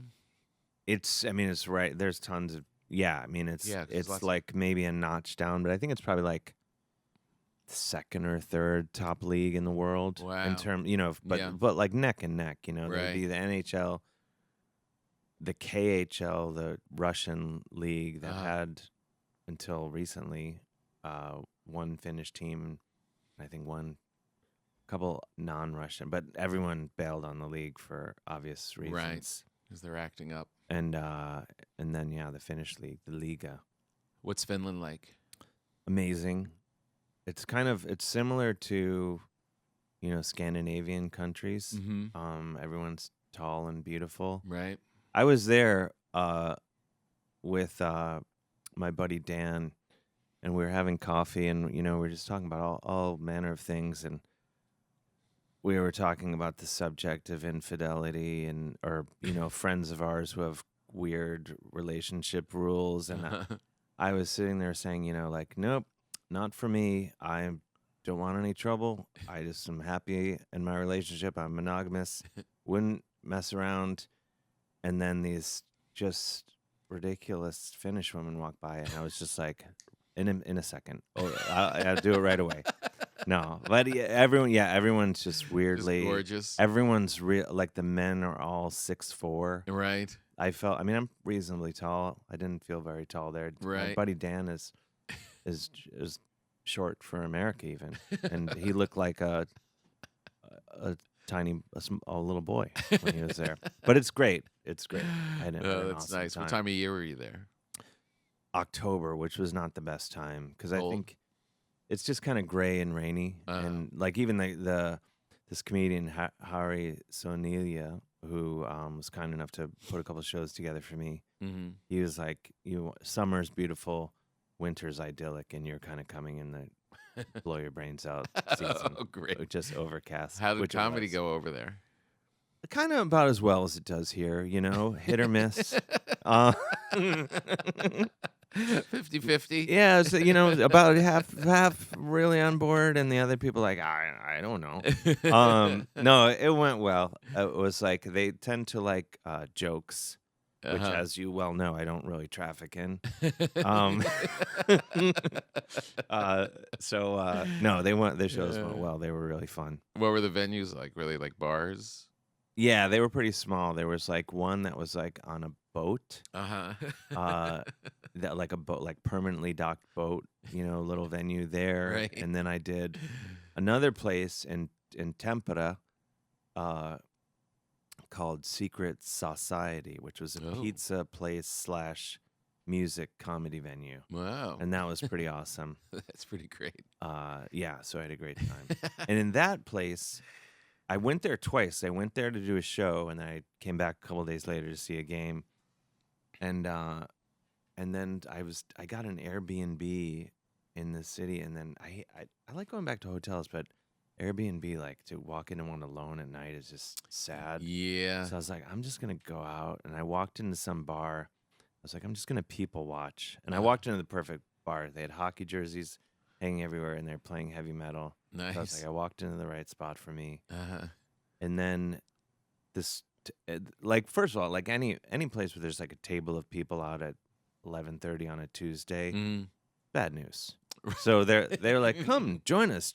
It's right. There's tons of, it's like maybe a notch down, but I think it's probably like second or third top league in the world. Wow. In terms, but like neck and neck, there'd be the NHL, the KHL, the Russian league that had until recently one Finnish team, I think one couple non-Russian, but everyone bailed on the league for obvious reasons. Right. Because they're acting up. And then the Finnish league, the Liga. What's Finland like? Amazing. It's similar to, Scandinavian countries. Mm-hmm. Everyone's tall and beautiful. Right. I was there with my buddy Dan, and we were having coffee, and we were just talking about all manner of things, and we were talking about the subject of infidelity or friends of ours who have weird relationship rules. And I was sitting there saying, like, nope, not for me. I don't want any trouble. I just am happy in my relationship. I'm monogamous. Wouldn't mess around. And then these just ridiculous Finnish women walked by, and I was just like, in a second. Oh, I'll do it right away. No, but everyone's just weirdly. gorgeous. Everyone's real. Like the men are all 6'4". Right. I mean, I'm reasonably tall. I didn't feel very tall there. My Right. buddy Dan is short for America even, and he looked like a little boy when he was there. But it's great. It's great. I had an That's awesome nice. time. What time of year were you there? October, which was not the best time because I Cold. think it's just kind of gray and rainy, and like even this comedian Hari Sonelia, who was kind enough to put a couple shows together for me. Mm-hmm. He was like, summer's beautiful, winter's idyllic, and you're kind of coming in the blow your brains out season. Oh, great. Just overcast. How did which it comedy was. go over there? Kind of about as well as it does here, hit or miss. 50-50? Yeah, so, about half really on board, and the other people like, I don't know. No, it went well. It was like they tend to like jokes, which, as you well know, I don't really traffic in. No, their shows went well. They were really fun. What were the venues like? Really like bars? Yeah, they were pretty small. There was like one that was like on a boat. That like a boat, like permanently docked boat, little venue there. Right. And then I did another place in Tempera, called Secret Society, which was a pizza place / music comedy venue. Wow. And that was pretty awesome. That's pretty great. Yeah, so I had a great time. And in that place, I went there twice. I went there to do a show, and I came back a couple of days later to see a game. And then I got an Airbnb in the city, and then I like going back to hotels, but Airbnb, like, to walk into one alone at night is just sad. Yeah. So I was like, I'm just gonna go out, and I walked into some bar. I was like, I'm just gonna people watch, and I walked into the perfect bar. They had hockey jerseys hanging everywhere, and they're playing heavy metal. Nice. So I was like, I walked into the right spot for me. Uh-huh. And then like, first of all, like any place where there's like a table of people out at 11:30 on a Tuesday, bad news. So they're like, come join us,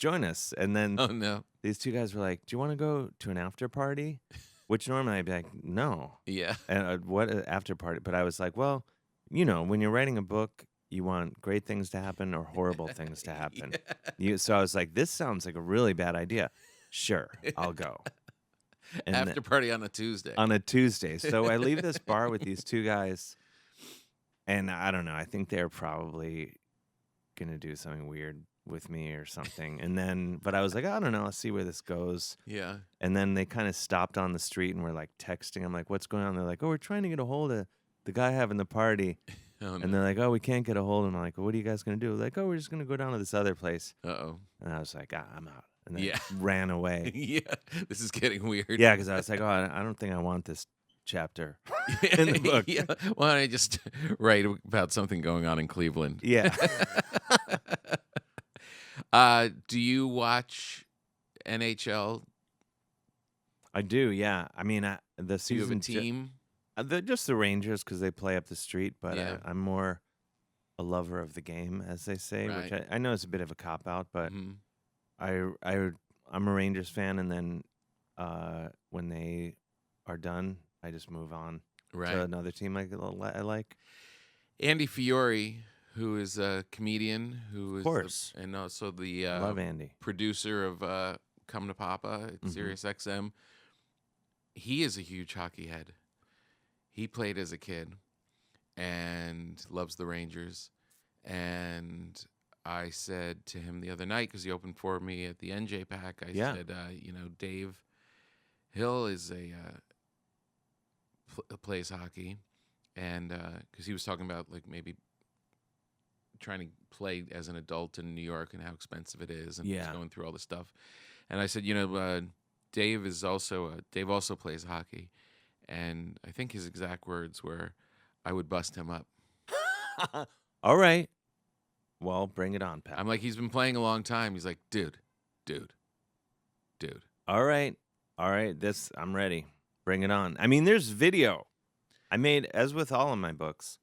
and then Oh no. these two guys were like, do you want to go to an after party? Which normally I'd be like, no. Yeah. And what an after party? But I was like, well, when you're writing a book, you want great things to happen or horrible things to happen. So I was like, this sounds like a really bad idea. Sure, I'll go. And After party on a Tuesday. on a Tuesday. So I leave this bar with these two guys, and I don't know. I think they're probably gonna do something weird with me or something. And then, but I was like, I don't know. Let's see where this goes. Yeah. And then they kind of stopped on the street and were like texting. I'm like, what's going on? They're like, oh, we're trying to get a hold of the guy having the party. Oh, no. And they're like, oh, we can't get a hold of him. I'm like, well, what are you guys gonna do? Like, oh, we're just gonna go down to this other place. Uh-oh. And I was like, I'm out. And then Yeah. ran away. Yeah. This is getting weird. Yeah, because I was like, oh, I don't think I want this chapter in the book. Yeah. Why don't I just write about something going on in Cleveland? Yeah. Do you watch NHL? I do, yeah. I mean, the Do you season have a team? just the Rangers because they play up the street, but Yeah. I'm more a lover of the game, as they say, which Right. I know is a bit of a cop out, but Mhm. I'm a Rangers fan, and then when they are done, I just move on Right. to another team I like. Andy Fiore, who is a comedian, who is course. and also the Love Andy. producer of Come to Papa at Mhm. Sirius XM. He is a huge hockey head. He played as a kid and loves the Rangers. And I said to him the other night, because he opened for me at the NJ Pack, I Yeah. said, Dave Hill is plays hockey, and because he was talking about like maybe trying to play as an adult in New York and how expensive it is, and he's Yeah. going through all this stuff. And I said, Dave also plays hockey, and I think his exact words were, "I would bust him up." All right. Well, bring it on, Pat. I'm like, he's been playing a long time. He's like, dude. All right. I'm ready. Bring it on. I mean, there's video. I made, as with all of my books,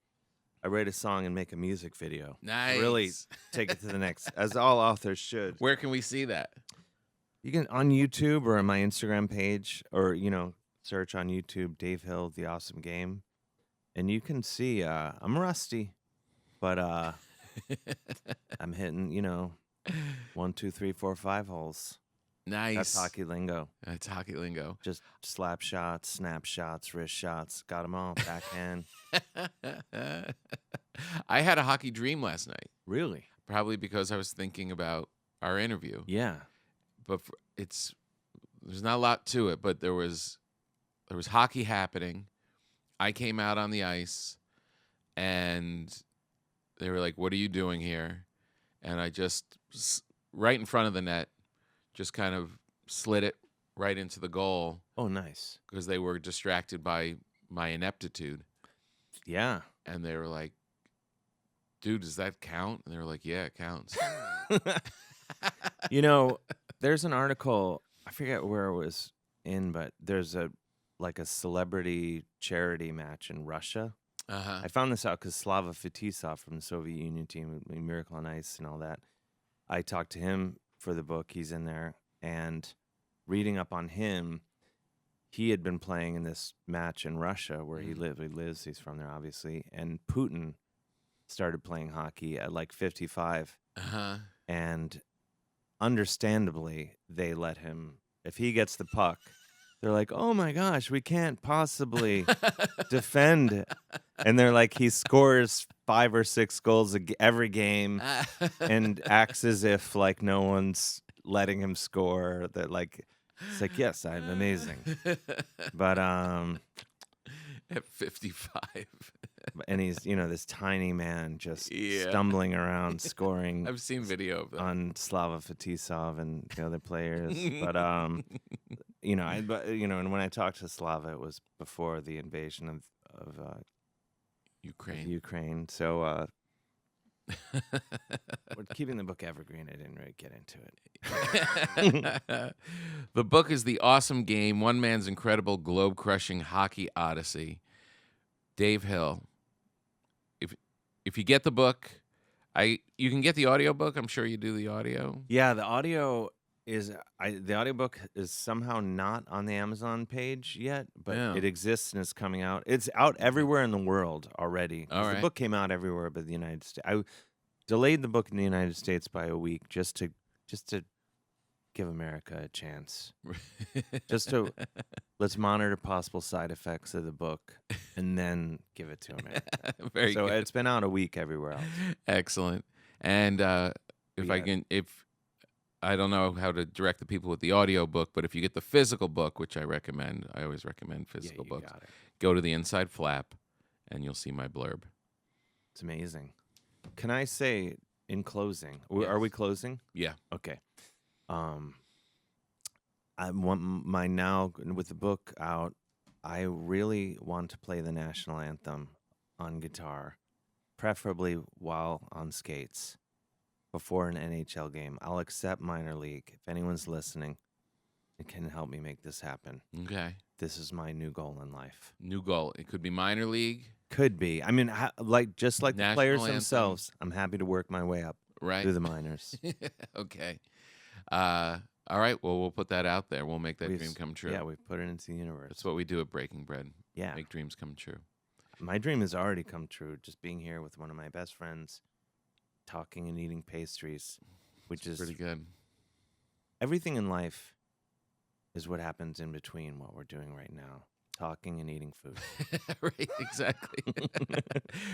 I write a song and make a music video. Nice. Really take it to the next, as all authors should. Where can we see that? You can on YouTube or on my Instagram page, or search on YouTube Dave Hill The Awesome Game, and you can see I'm rusty, but I'm hitting 1, 2, 3, 4, 5 holes. Nice. That's hockey lingo. That's hockey lingo. Just slap shots, snap shots, wrist shots. Got them all. Backhand. I had a hockey dream last night, Really? probably because I was thinking about our interview. Yeah. But there's not a lot to it, but there was hockey happening. I came out on the ice, and they were like, "What are you doing here?" And I just right in front of the net, just kind of slid it right into the goal Oh, nice. because they were distracted by my ineptitude. Yeah. And they were like, "Dude, does that count?" And they were like, "Yeah, it counts." There's an article, I forget where it was in, but there's a celebrity charity match in Russia. Uh-huh. I found this out because Slava Fetisov from the Soviet Union team, Miracle on Ice and all that. I talked to him for the book. He's in there. And reading up on him, he had been playing in this match in Russia where he lives. He's from there, obviously. And Putin started playing hockey at like 55. Uh-huh. And understandably, they let him. If he gets the puck, they're like, "Oh my gosh, we can't possibly defend." And they're like, he scores 5 or 6 goals every game and acts as if like no one's letting him score. That it's like, yes, I'm amazing. But at 55. and he's this tiny man just stumbling around scoring. I've seen video of that on Slava Fetisov and the other players. But and when I talked to Slava, it was before the invasion of Ukraine. So we're keeping the book evergreen. I didn't really get into it. The book is The Awesome Game, One Man's Incredible Globe-Crushing Hockey Odyssey. Dave Hill. If you get the book, you can get the audiobook. I'm sure you do the audio. Yeah, the audio is the audiobook is somehow not on the Amazon page yet, but it exists and it's coming out. It's out everywhere in the world already. All right. The book came out everywhere but the United States. I delayed the book in the United States by a week just to give America a chance. Let's monitor possible side effects of the book and then give it to America. Very good. It's been out a week everywhere else. Excellent. And if I don't know how to direct the people with the audio book, but if you get the physical book, which I recommend, I always recommend physical books. Go to the inside flap and you'll see my blurb. It's amazing. Can I say in closing, Yes. Are we closing? Yeah. Okay. I want now with the book out, I really want to play the national anthem on guitar, preferably while on skates before an NHL game. I'll accept minor league. If anyone's listening, it can help me make this happen. Okay. This is my new goal in life. New goal. It could be minor league. Could be. I mean, just like the National players anthem. themselves, I'm happy to work my way up Right. through the minors. Okay. All right. Well, we'll put that out there. We'll make that dream come true. Yeah, we've put it into the universe. That's what we do at Breaking Bread. Yeah. Make dreams come true. My dream has already come true, just being here with one of my best friends, talking and eating pastries, which is Pretty good. everything in life is what happens in between what we're doing right now, talking and eating food. Right, exactly.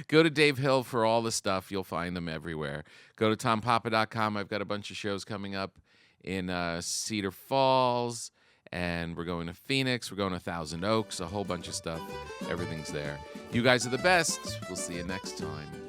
Go to Dave Hill for all the stuff. You'll find them everywhere. Go to tompapa.com. I've got a bunch of shows coming up in Cedar Falls, and we're going to Phoenix. We're going to Thousand Oaks, a whole bunch of stuff. Everything's there. You guys are the best. We'll see you next time.